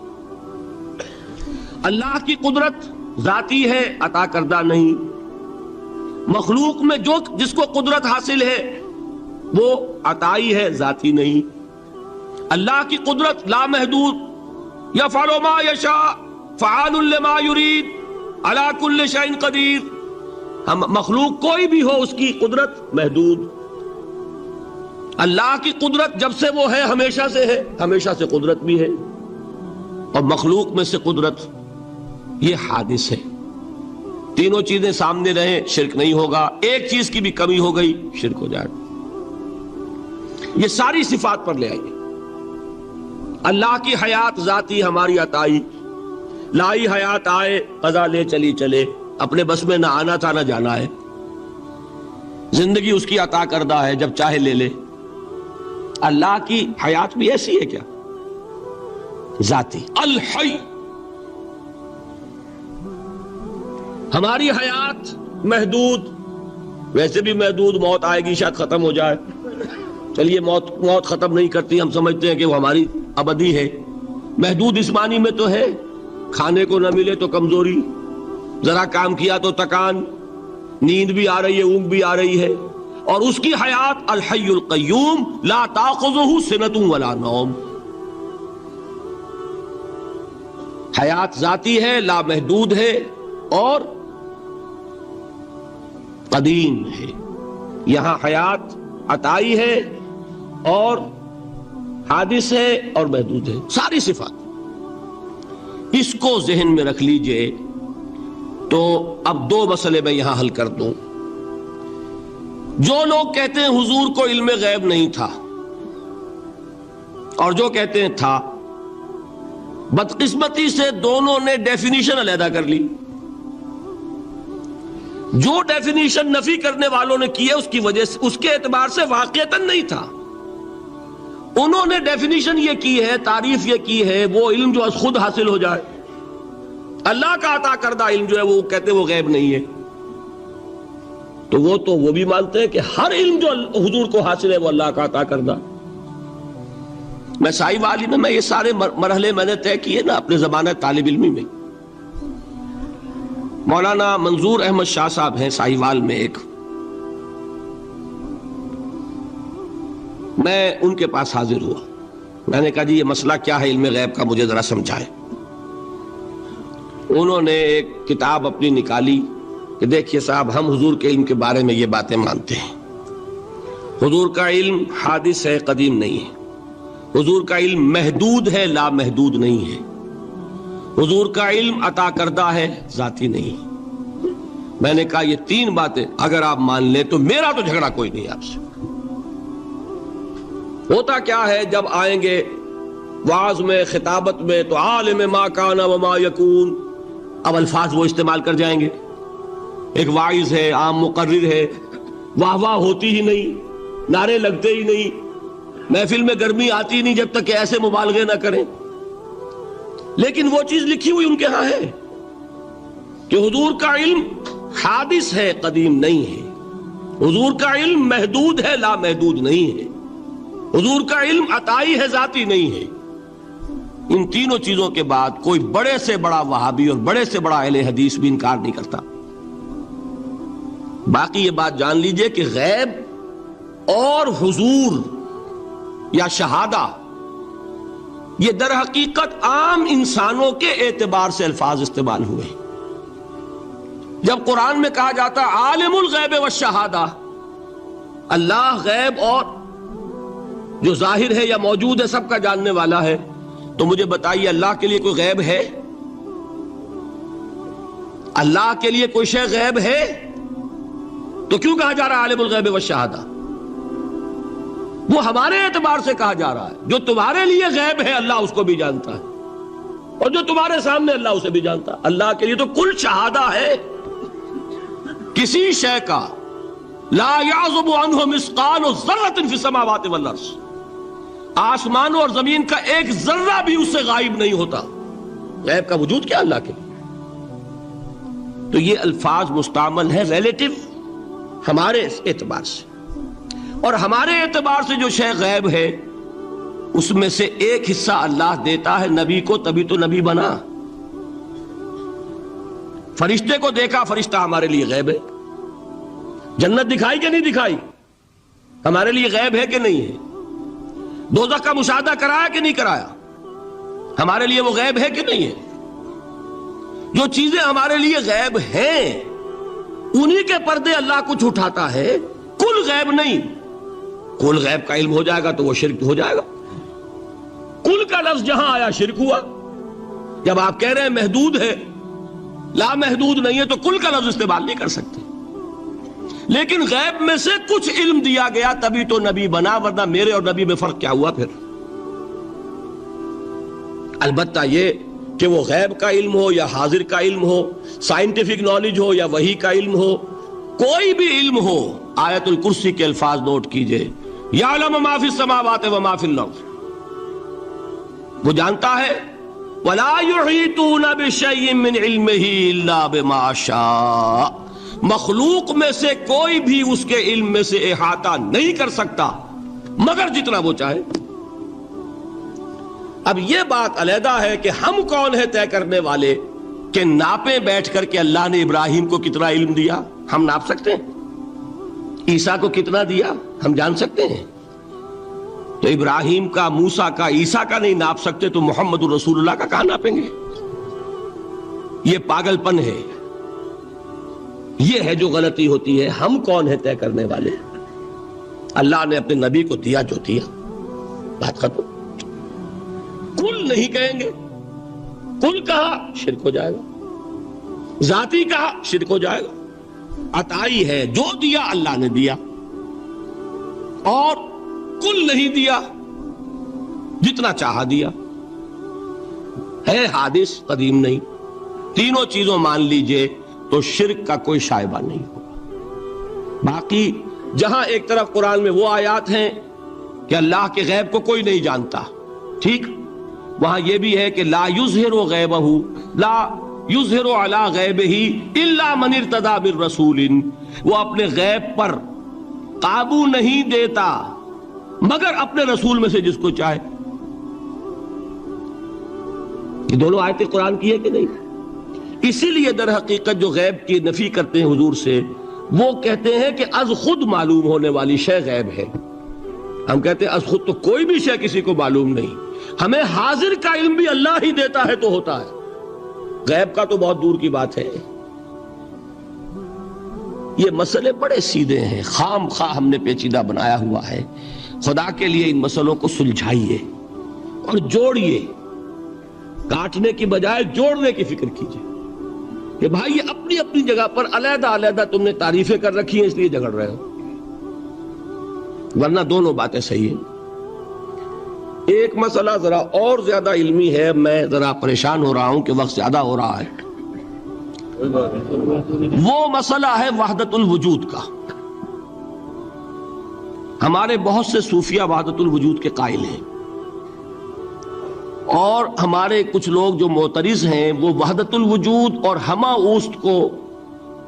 S1: اللہ کی قدرت ذاتی ہے، عطا کردہ نہیں۔ مخلوق میں جس کو قدرت حاصل ہے وہ عطائی ہے، ذاتی نہیں۔ اللہ کی قدرت لا محدود، یفعل ما یشاء فعال لما یرید علی کل شیء قدیر۔ ہم مخلوق کوئی بھی ہو اس کی قدرت محدود۔ اللہ کی قدرت جب سے وہ ہے ہمیشہ سے ہے، ہمیشہ سے قدرت بھی ہے، اور مخلوق میں سے قدرت یہ حادث ہے۔ تینوں چیزیں سامنے رہیں، شرک نہیں ہوگا۔ ایک چیز کی بھی کمی ہو گئی، شرک ہو جائے گا۔ یہ ساری صفات پر لے آئیے۔ اللہ کی حیات ذاتی، ہماری عطائی، لائی حیات آئے، قضا لے چلی چلے، اپنے بس میں نہ آنا تھا نہ جانا ہے۔ زندگی اس کی عطا کردہ ہے، جب چاہے لے لے۔ اللہ کی حیات بھی ایسی ہے کیا؟ ذاتی الحی. ہماری حیات محدود، ویسے بھی محدود، موت آئے گی شاید ختم ہو جائے. چلیے موت ختم نہیں کرتی، ہم سمجھتے ہیں کہ وہ ہماری ابدی ہے. محدود اس معنی میں تو ہے کھانے کو نہ ملے تو کمزوری، ذرا کام کیا تو تکان، نیند بھی آ رہی ہے، اونگ بھی آ رہی ہے. اور اس کی حیات الحی القیوم لا تاخذہ سنۃ ولا نوم. حیات ذاتی ہے، لامحدود ہے اور قدیم ہے. یہاں حیات عطائی ہے اور حادث ہے اور محدود ہے، ساری صفات. اس کو ذہن میں رکھ لیجئے. تو اب دو مسئلے میں یہاں حل کر دوں. جو لوگ کہتے ہیں حضور کو علم غیب نہیں تھا اور جو کہتے ہیں تھا، بدقسمتی سے دونوں نے ڈیفینیشن علیحدہ کر لی. جو ڈیفینیشن نفی کرنے والوں نے کی ہے اس کی وجہ سے، اس کے اعتبار سے واقعتاً نہیں تھا. انہوں نے ڈیفینیشن یہ کی ہے، تعریف یہ کی ہے، وہ علم جو خود حاصل ہو جائے. اللہ کا عطا کردہ علم جو ہے وہ کہتے ہیں وہ غیب نہیں ہے. تو وہ بھی مانتے ہیں کہ ہر علم جو حضور کو حاصل ہے وہ اللہ کا عطا کردہ. میں سائی والی میں یہ سارے مرحلے میں نے طے کیے نا اپنے زمانہ طالب علمی میں. مولانا منظور احمد شاہ صاحب ہیں سائی وال میں ایک، میں ان کے پاس حاضر ہوا. میں نے کہا جی یہ مسئلہ کیا ہے علم غیب کا، مجھے ذرا سمجھائے. انہوں نے ایک کتاب اپنی نکالی کہ دیکھیے صاحب، ہم حضور کے علم کے بارے میں یہ باتیں مانتے ہیں. حضور کا علم حادث ہے، قدیم نہیں ہے. حضور کا علم محدود ہے، لا محدود نہیں ہے. حضور کا علم عطا کردہ ہے، ذاتی نہیں. میں نے کہا یہ تین باتیں اگر آپ مان لیں تو میرا تو جھگڑا کوئی نہیں آپ سے. ہوتا کیا ہے جب آئیں گے وعظ میں، خطابت میں، تو عالم ما کان وما یکون، اب الفاظ وہ استعمال کر جائیں گے. ایک واعظ ہے، عام مقرر ہے، واہ واہ ہوتی ہی نہیں، نعرے لگتے ہی نہیں، محفل میں گرمی آتی نہیں جب تک کہ ایسے مبالغے نہ کریں. لیکن وہ چیز لکھی ہوئی ان کے ہاں ہے کہ حضور کا علم حادث ہے، قدیم نہیں ہے. حضور کا علم محدود ہے، لا محدود نہیں ہے. حضور کا علم عطائی ہے، ذاتی نہیں ہے. ان تینوں چیزوں کے بعد کوئی بڑے سے بڑا وہابی اور بڑے سے بڑا اہل حدیث بھی انکار نہیں کرتا. باقی یہ بات جان لیجئے کہ غیب اور حضور یا شہادہ یہ در حقیقت عام انسانوں کے اعتبار سے الفاظ استعمال ہوئے. جب قرآن میں کہا جاتا عالم الغیب والشہادہ، اللہ غیب اور جو ظاہر ہے یا موجود ہے سب کا جاننے والا ہے، تو مجھے بتائیے اللہ کے لیے کوئی غیب ہے؟ اللہ کے لیے کوئی شے غیب ہے؟ تو کیوں کہا جا رہا ہے عالم الغیب والشہادہ؟ وہ ہمارے اعتبار سے کہا جا رہا ہے. جو تمہارے لیے غیب ہے اللہ اس کو بھی جانتا ہے، اور جو تمہارے سامنے اللہ اسے بھی جانتا ہے. اللہ کے لیے تو کل شہادہ ہے. کسی شے کا لا یعزب عنہ مثقال ذرۃ فی السماوات والارض، آسمانوں اور زمین کا ایک ذرہ بھی اس سے غائب نہیں ہوتا. غیب کا وجود کیا اللہ کے لیے؟ تو یہ الفاظ مستعمل ہے ریلیٹو ہمارے اعتبار سے، اور ہمارے اعتبار سے جو شے غیب ہے اس میں سے ایک حصہ اللہ دیتا ہے نبی کو، تبھی تو نبی بنا. فرشتے کو دیکھا، فرشتہ ہمارے لیے غیب ہے. جنت دکھائی کہ نہیں دکھائی، ہمارے لیے غیب ہے کہ نہیں ہے. دوزخ کا مشاہدہ کرایا کہ نہیں کرایا، ہمارے لیے وہ غیب ہے کہ نہیں ہے. جو چیزیں ہمارے لیے غیب ہیں انہی کے پردے اللہ کچھ اٹھاتا ہے، کل غیب نہیں. کل غیب کا علم ہو جائے گا تو وہ شرک ہو جائے گا. کل کا لفظ جہاں آیا شرک ہوا. جب آپ کہہ رہے ہیں محدود ہے، لا محدود نہیں ہے، تو کل کا لفظ استعمال نہیں کر سکتے. لیکن غیب میں سے کچھ علم دیا گیا تبھی تو نبی بنا، ورنہ میرے اور نبی میں فرق کیا ہوا پھر؟ البتہ یہ کہ وہ غیب کا علم ہو یا حاضر کا علم ہو، سائنٹیفک نالج ہو یا وحی کا علم ہو، کوئی بھی علم ہو، آیت الکرسی کے الفاظ نوٹ کیجئے، یعلم ما فی السماوات و ما فی الارض، وہ جانتا ہے ولا یحیطون بشیء من علمہ الا بما شاء، مخلوق میں سے کوئی بھی اس کے علم میں سے احاطہ نہیں کر سکتا مگر جتنا وہ چاہے۔ اب یہ بات علیحدہ ہے کہ ہم کون ہے طے کرنے والے کہ ناپیں بیٹھ کر کہ اللہ نے ابراہیم کو کتنا علم دیا، ہم ناپ سکتے ہیں؟ عیسیٰ کو کتنا دیا ہم جان سکتے ہیں؟ تو ابراہیم کا، موسیٰ کا، عیسیٰ کا نہیں ناپ سکتے تو محمد رسول اللہ کا کہاں ناپیں گے؟ یہ پاگل پن ہے، یہ ہے جو غلطی ہوتی ہے۔ ہم کون ہے طے کرنے والے؟ اللہ نے اپنے نبی کو دیا جو دیا، بات ختم۔ کل نہیں کہیں گے، کل کہا شرک ہو جائے گا، ذاتی کہا شرک ہو جائے گا۔ عطائی ہے، جو دیا اللہ نے دیا، اور کل نہیں دیا، جتنا چاہا دیا، ہے حادث قدیم نہیں۔ تینوں چیزوں مان لیجئے تو شرک کا کوئی شائبہ نہیں ہوگا۔ باقی جہاں ایک طرف قرآن میں وہ آیات ہیں کہ اللہ کے غیب کو کوئی نہیں جانتا، ٹھیک، وہاں یہ بھی ہے کہ لا یظہر غیبہ، لا یظہر علی غیبہ الا من ارتضی بالرسول، وہ اپنے غیب پر قابو نہیں دیتا مگر اپنے رسول میں سے جس کو چاہے۔ یہ دونوں آیتیں قرآن کی ہے کہ نہیں؟ اسی لیے در حقیقت جو غیب کی نفی کرتے ہیں حضور سے، وہ کہتے ہیں کہ از خود معلوم ہونے والی شے غیب ہے۔ ہم کہتے ہیں از خود تو کوئی بھی شے کسی کو معلوم نہیں، ہمیں حاضر کا علم بھی اللہ ہی دیتا ہے تو ہوتا ہے، غیب کا تو بہت دور کی بات ہے۔ یہ مسئلے بڑے سیدھے ہیں، خام خواہ ہم نے پیچیدہ بنایا ہوا ہے۔ خدا کے لیے ان مسئلوں کو سلجھائیے اور جوڑیے، کاٹنے کی بجائے جوڑنے کی فکر کیجیے کہ بھائی یہ اپنی اپنی جگہ پر علیحدہ علیحدہ تم نے تعریفیں کر رکھی ہیں اس لیے جھگڑ رہے ہو، ورنہ دونوں باتیں صحیح ہیں۔ ایک مسئلہ ذرا اور زیادہ علمی ہے، میں ذرا پریشان ہو رہا ہوں کہ وقت زیادہ ہو رہا ہے، وہ مسئلہ ہے وحدت الوجود کا۔ ہمارے بہت سے صوفیہ وحدت الوجود کے قائل ہیں، اور ہمارے کچھ لوگ جو معترض ہیں وہ وحدت الوجود اور ہمہ اوست کو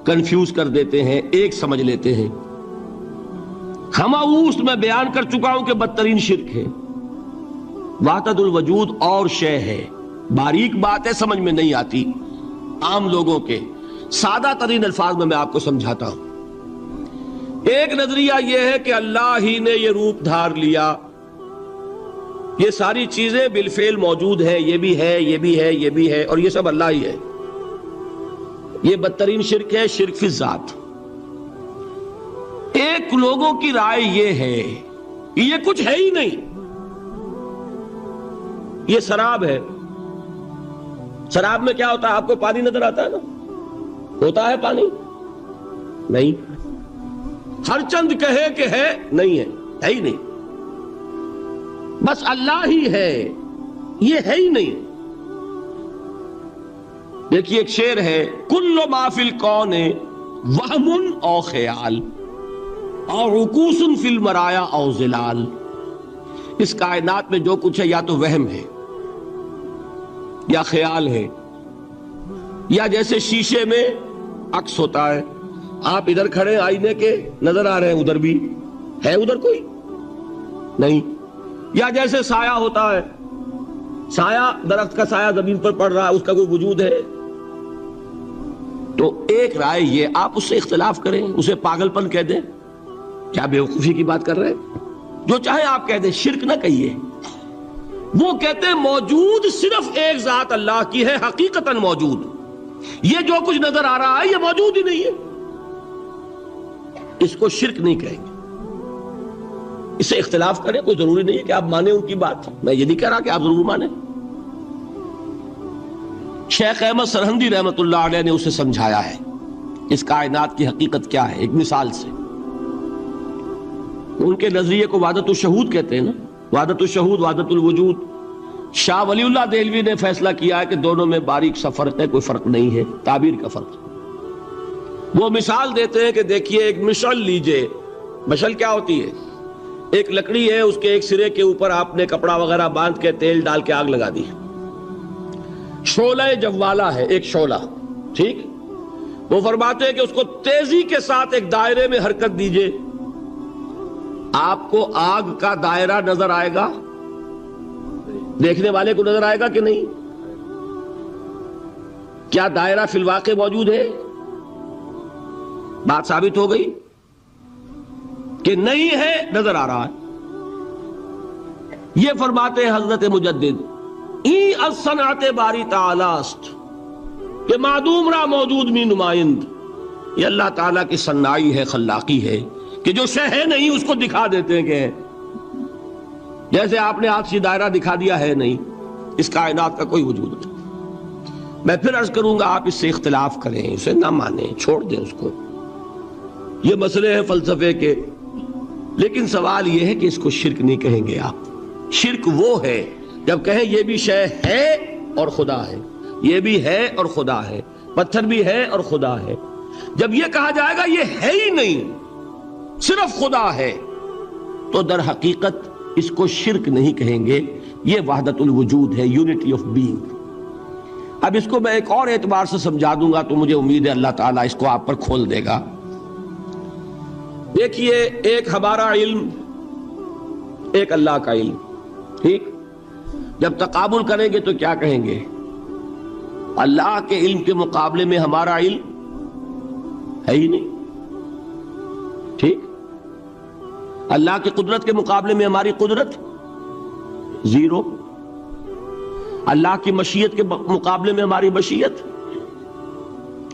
S1: کنفیوز کر دیتے ہیں، ایک سمجھ لیتے ہیں۔ ہمہ اوست میں بیان کر چکا ہوں کہ بدترین شرک ہے، وحدت الوجود اور شے ہے، باریک بات ہے، سمجھ میں نہیں آتی عام لوگوں کے، سادہ ترین الفاظ میں آپ کو سمجھاتا ہوں۔ ایک نظریہ یہ ہے کہ اللہ ہی نے یہ روپ دھار لیا، یہ ساری چیزیں بالفعل موجود ہیں، یہ بھی ہے، یہ بھی ہے، یہ بھی ہے، اور یہ سب اللہ ہی ہے۔ یہ بدترین شرک ہے، شرک فی الذات۔ ایک لوگوں کی رائے یہ ہے کہ یہ کچھ ہے ہی نہیں، یہ سراب ہے۔ سراب میں کیا ہوتا ہے؟ آپ کو پانی نظر آتا ہے نا؟ ہوتا ہے پانی؟ نہیں۔ ہر چند کہے کہ ہے، نہیں ہے، ہے ہی نہیں، بس اللہ ہی ہے، یہ ہے ہی نہیں۔ دیکھیے ایک شعر ہے، کل ما فی الکون وہم او خیال اور رکوس فی المرایا او ظلال، اس کائنات میں جو کچھ ہے یا تو وہم ہے یا خیال ہے، یا جیسے شیشے میں عکس ہوتا ہے، آپ ادھر کھڑے آئینے کے نظر آ رہے ہیں، ادھر بھی ہے، ادھر کوئی نہیں، یا جیسے سایہ ہوتا ہے، سایہ درخت کا سایہ زمین پر پڑ رہا ہے، اس کا کوئی وجود ہے؟ تو ایک رائے یہ، آپ اس سے اختلاف کریں، اسے پاگل پن کہہ دیں، کیا بیوقوفی کی بات کر رہے ہیں؟ جو چاہے آپ کہہ دیں، شرک نہ کہیے۔ وہ کہتے ہیں موجود صرف ایک ذات اللہ کی ہے، حقیقتاً موجود، یہ جو کچھ نظر آ رہا ہے یہ موجود ہی نہیں ہے، اس کو شرک نہیں کہیں گے۔ اسے اختلاف کریں، کوئی ضروری نہیں ہے کہ آپ مانیں ان کی بات، میں یہ نہیں کہہ رہا کہ آپ ضرور مانیں۔ شیخ احمد سرہندی رحمت اللہ علیہ نے اسے سمجھایا ہے اس کائنات کی حقیقت کیا ہے، ایک مثال سے۔ ان کے نظریے کو وحدت الشہود کہتے ہیں نا، وحدت الشہود، وحدت الوجود۔ شاہ ولی اللہ دہلوی نے فیصلہ کیا ہے کہ دونوں میں باریک سا فرق ہے، کوئی فرق نہیں ہے، تعبیر کا فرق۔ وہ مثال دیتے ہیں کہ دیکھیے ایک مشعل لیجئے، مشعل کیا ہوتی ہے؟ ایک لکڑی ہے، اس کے ایک سرے کے اوپر آپ نے کپڑا وغیرہ باندھ کے تیل ڈال کے آگ لگا دی، شعلہ جوالا ہے، ایک شعلہ، ٹھیک؟ وہ فرماتے ہیں کہ اس کو تیزی کے ساتھ ایک دائرے میں حرکت دیجئے، آپ کو آگ کا دائرہ نظر آئے گا، دیکھنے والے کو نظر آئے گا کہ نہیں؟ کیا دائرہ فی الواقع موجود ہے؟ بات ثابت ہو گئی کہ نہیں ہے، نظر آ رہا ہے۔ یہ فرماتے ہیں حضرت مجدد ای الصنعت باری تعالی است، کہ معدوم را موجود می نمائند، یہ اللہ تعالیٰ کی صنائی ہے، خلاقی ہے، کہ جو شے ہے نہیں اس کو دکھا دیتے ہیں کہ ہے۔ جیسے آپ نے آج سے دائرہ دکھا دیا ہے نہیں، اس کائنات کا کوئی وجود نہیں۔ میں پھر عرض کروں گا آپ اس سے اختلاف کریں، اسے نہ مانیں، چھوڑ دیں اس کو، یہ مسئلے ہیں فلسفے کے، لیکن سوال یہ ہے کہ اس کو شرک نہیں کہیں گے آپ۔ شرک وہ ہے جب کہیں یہ بھی شے ہے اور خدا ہے، یہ بھی ہے اور خدا ہے، پتھر بھی ہے اور خدا ہے۔ جب یہ کہا جائے گا یہ ہے ہی نہیں، صرف خدا ہے، تو در حقیقت اس کو شرک نہیں کہیں گے، یہ وحدت الوجود ہے، یونٹی آف بینگ۔ اب اس کو میں ایک اور اعتبار سے سمجھا دوں گا تو مجھے امید ہے اللہ تعالیٰ اس کو آپ پر کھول دے گا۔ دیکھیے، ایک ہمارا علم، ایک اللہ کا علم، ٹھیک؟ جب تقابل کریں گے تو کیا کہیں گے؟ اللہ کے علم کے مقابلے میں ہمارا علم ہے ہی نہیں، ٹھیک؟ اللہ کی قدرت کے مقابلے میں ہماری قدرت زیرو، اللہ کی مشیت کے مقابلے میں ہماری مشیت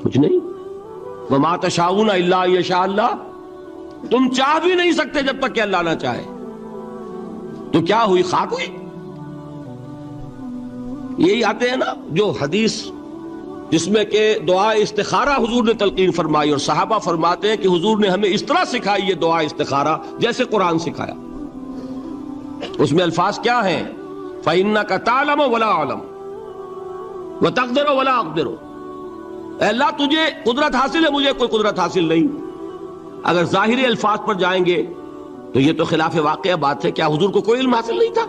S1: کچھ نہیں۔ وما تشاؤون الا ان یشاء اللہ، تم چاہ بھی نہیں سکتے جب تک کہ اللہ نہ چاہے۔ تو کیا ہوئی؟ خاک ہوئی۔ یہی آتے ہیں نا جو حدیث جس میں کہ دعا استخارہ حضور نے تلقین فرمائی، اور صحابہ فرماتے ہیں کہ حضور نے ہمیں اس طرح سکھائی یہ دعا استخارہ جیسے قرآن سکھایا۔ اس میں الفاظ کیا ہیں؟ فَإِنَّكَ تَعْلَمُ وَلَا أَعْلَمُ وَتَقْدِرُ وَلَا أَقْدِرُ، اے اللہ تجھے قدرت حاصل ہے، مجھے کوئی قدرت حاصل نہیں۔ اگر ظاہری الفاظ پر جائیں گے تو یہ تو خلاف واقعہ بات ہے۔ کیا حضور کو کوئی علم حاصل نہیں تھا؟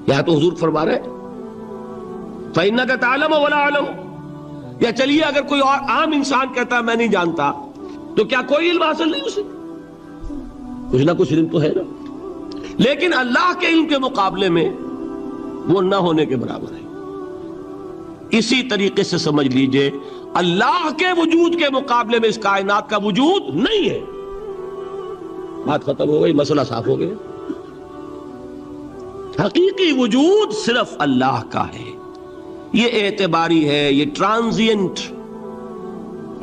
S1: یہاں تو حضور فرما رہے فَإِنَّكَ تَعْلَمُ وَلَا أَعْلَمُ، یا چلیے اگر کوئی اور عام انسان کہتا ہے میں نہیں جانتا، تو کیا کوئی علم حاصل نہیں اسے؟ کچھ نہ کچھ علم تو ہے نا۔ لیکن اللہ کے علم کے مقابلے میں وہ نہ ہونے کے برابر ہے۔ اسی طریقے سے سمجھ لیجئے اللہ کے وجود کے مقابلے میں اس کائنات کا وجود نہیں ہے۔ بات ختم ہو گئی، مسئلہ صاف ہو گیا۔ حقیقی وجود صرف اللہ کا ہے، یہ اعتباری ہے، یہ ٹرانزینٹ،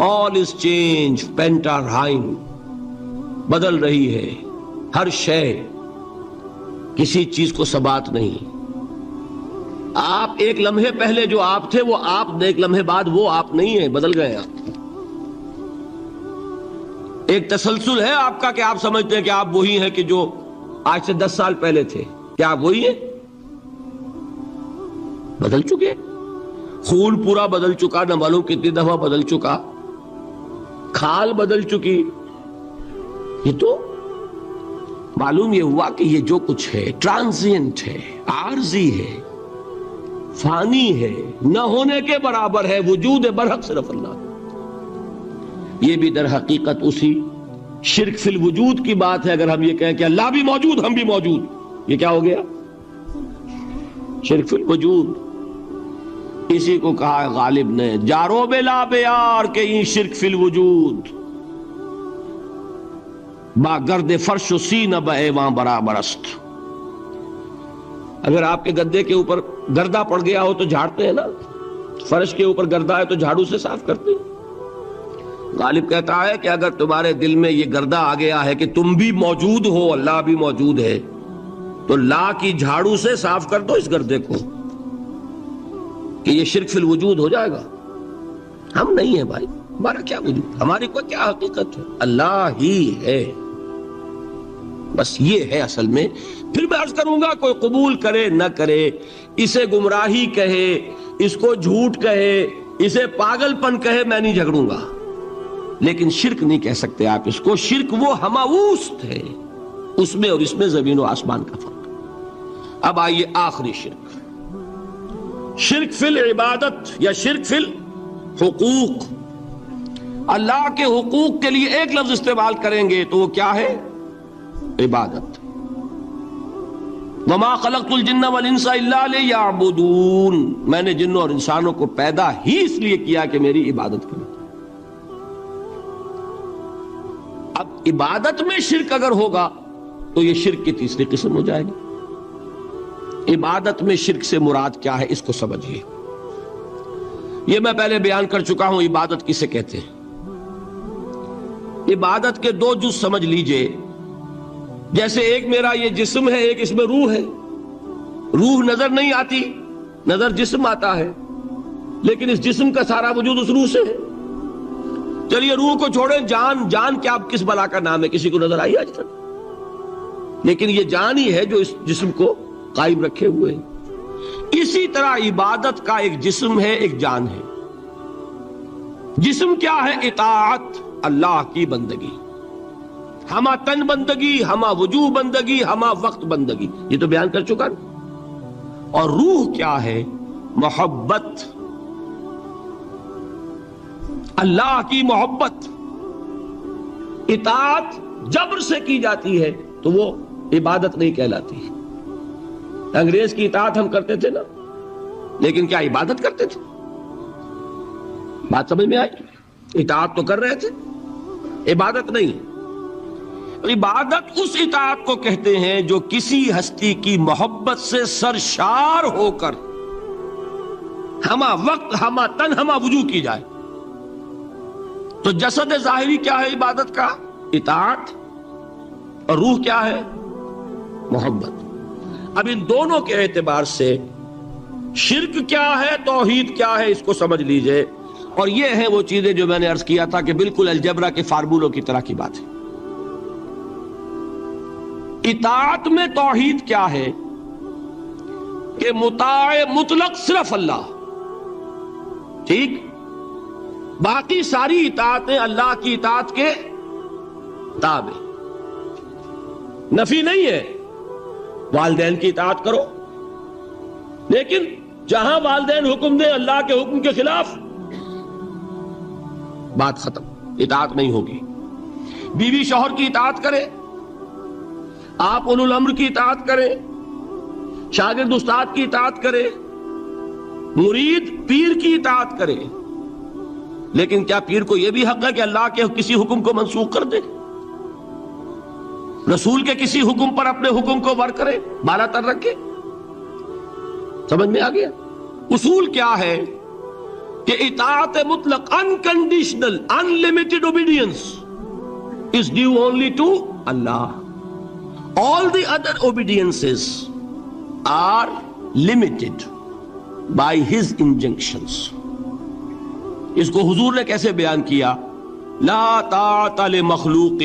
S1: آل از چینج، پینٹارائم، بدل رہی ہے ہر شے، کسی چیز کو ثبات نہیں۔ آپ ایک لمحے پہلے جو آپ تھے وہ آپ، ایک لمحے بعد وہ آپ نہیں ہیں، بدل گئے آپ۔ ایک تسلسل ہے آپ کا کہ آپ سمجھتے ہیں کہ آپ وہی ہیں کہ جو آج سے 10 سال پہلے تھے۔ کیا آپ وہی ہیں؟ بدل چکے، خون پورا بدل چکا، نہ معلوم کتنی دفعہ بدل چکا، کھال بدل چکی۔ یہ تو معلوم یہ ہوا کہ یہ جو کچھ ہے ٹرانزینٹ ہے، عارضی ہے، فانی ہے، نہ ہونے کے برابر ہے، وجود برحق صرف اللہ۔ یہ بھی در حقیقت اسی شرک فی الوجود کی بات ہے۔ اگر ہم یہ کہیں کہ اللہ بھی موجود ہم بھی موجود، یہ کیا ہو گیا؟ شرک فی الوجود۔ اسی کو کہا ہے غالب نے جارو بلا بیار کہ این شرک فی الوجود، با گرد فرش و سینہ با ایوان برابر است۔ اگر آپ کے گدے کے اوپر گردہ پڑ گیا ہو تو جھاڑتے ہیں نا، فرش کے اوپر گردہ ہے تو جھاڑو سے صاف کرتے ہیں۔ غالب کہتا ہے کہ اگر تمہارے دل میں یہ گردہ آ گیا ہے کہ تم بھی موجود ہو، اللہ بھی موجود ہے، تو لا کی جھاڑو سے صاف کر دو اس گردے کو، کہ یہ شرک فی الوجود ہو جائے گا۔ ہم نہیں ہیں بھائی، ہمارا کیا وجود، ہماری کو کیا حقیقت ہے؟ اللہ ہی ہے، بس یہ ہے اصل میں۔ پھر میں عرض کروں گا کوئی قبول کرے نہ کرے، اسے گمراہی کہے، اس کو جھوٹ کہے، اسے پاگل پن کہے، میں نہیں جھگڑوں گا۔ لیکن شرک نہیں کہہ سکتے آپ اس کو. شرک وہ ہماوست ہے، اس میں اور اس میں زمین و آسمان کا فرق. اب آئیے آخری شرک، شرک فی العبادت یا شرک فی الحقوق. اللہ کے حقوق کے لیے ایک لفظ استعمال کریں گے تو وہ کیا ہے؟ عبادت. وما خلقت الجن والانس الا لیعبدون، میں نے جنوں اور انسانوں کو پیدا ہی اس لیے کیا کہ میری عبادت کریں. اب عبادت میں شرک اگر ہوگا تو یہ شرک کی تیسری قسم ہو جائے گی. عبادت میں شرک سے مراد کیا ہے اس کو سمجھیے. یہ میں پہلے بیان کر چکا ہوں عبادت کسے کہتے ہیں. عبادت کے دو جز سمجھ لیجئے. جیسے ایک میرا یہ جسم ہے، ایک اس میں روح ہے. روح نظر نہیں آتی، نظر جسم آتا ہے، لیکن اس جسم کا سارا وجود اس روح سے ہے. چلیے روح کو چھوڑیں، جان کیا کس بلا کا نام ہے؟ کسی کو نظر آئی آج تک؟ لیکن یہ جان ہی ہے جو اس جسم کو قائم رکھے ہوئے. اسی طرح عبادت کا ایک جسم ہے، ایک جان ہے. جسم کیا ہے؟ اطاعت، اللہ کی بندگی، ہما تن بندگی، ہما وجوہ بندگی، ہما وقت بندگی، یہ تو بیان کر چکا. اور روح کیا ہے؟ محبت، اللہ کی محبت. اطاعت جبر سے کی جاتی ہے تو وہ عبادت نہیں کہلاتی. انگریز کی اطاعت ہم کرتے تھے نا، لیکن کیا عبادت کرتے تھے؟ بات سمجھ میں آئی؟ اطاعت تو کر رہے تھے، عبادت نہیں. عبادت اس اطاعت کو کہتے ہیں جو کسی ہستی کی محبت سے سرشار ہو کر ہما وقت، ہما تن، ہما وجوہ کی جائے. تو جسد ظاہری کیا ہے عبادت کا؟ اطاعت. اور روح کیا ہے؟ محبت. اب ان دونوں کے اعتبار سے شرک کیا ہے، توحید کیا ہے، اس کو سمجھ لیجئے. اور یہ ہیں وہ چیزیں جو میں نے عرض کیا تھا کہ بالکل الجبرا کے فارمولوں کی طرح کی بات ہے. اطاعت میں توحید کیا ہے کہ مطاع مطلق صرف اللہ، ٹھیک، باقی ساری اطاعتیں اللہ کی اطاعت کے تابع. نفی نہیں ہے، والدین کی اطاعت کرو، لیکن جہاں والدین حکم دیں اللہ کے حکم کے خلاف، بات ختم، اطاعت نہیں ہوگی. بیوی شوہر کی اطاعت کرے، آپ اولو الامر کی اطاعت کریں، شاگرد استاد کی اطاعت کرے، مرید پیر کی اطاعت کرے، لیکن کیا پیر کو یہ بھی حق ہے کہ اللہ کے کسی حکم کو منسوخ کر دے؟ رسول کے کسی حکم پر اپنے حکم کو ور کرے، بالا تر رکھے؟ سمجھ میں آ گیا؟ اصول کیا ہے کہ اطاعت مطلق، unconditional, unlimited obedience is due only to Allah. All the other obediences are limited by His injunctions. اس کو حضور نے کیسے بیان کیا؟ لا طاعت لمخلوق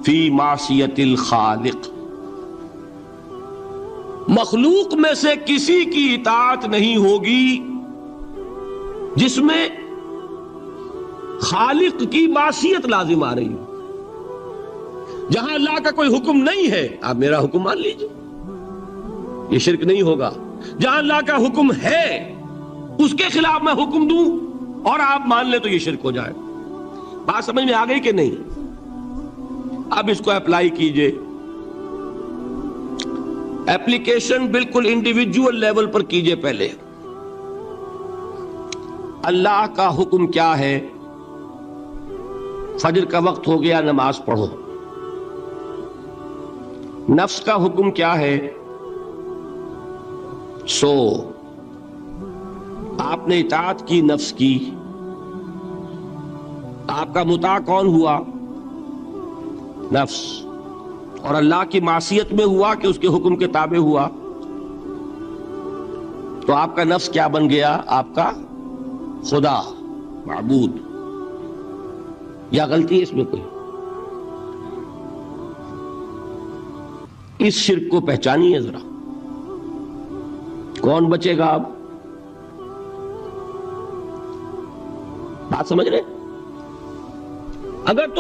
S1: فی معصیت الخالق. مخلوق میں سے کسی کی اطاعت نہیں ہوگی جس میں خالق کی معصیت لازم آ رہی ہو. جہاں اللہ کا کوئی حکم نہیں ہے آپ میرا حکم مان لیجئے، یہ شرک نہیں ہوگا. جہاں اللہ کا حکم ہے اس کے خلاف میں حکم دوں اور آپ مان لیں تو یہ شرک ہو جائے. بات سمجھ میں آ گئی کہ نہیں؟ اب اس کو اپلائی کیجئے. ایپلیکیشن بالکل انڈیویجول لیول پر کیجئے. پہلے اللہ کا حکم کیا ہے؟ فجر کا وقت ہو گیا، نماز پڑھو. نفس کا حکم کیا ہے؟ سو. آپ نے اطاعت کی نفس کی، آپ کا مطاع کون ہوا؟ نفس. اور اللہ کی معصیت میں ہوا کہ اس کے حکم کے تابع ہوا، تو آپ کا نفس کیا بن گیا؟ آپ کا خدا، معبود. یا غلطی ہے اس میں کوئی؟ اس شرک کو پہچانیے ذرا. کون بچے گا اب؟ بات سمجھ رہے؟ اگر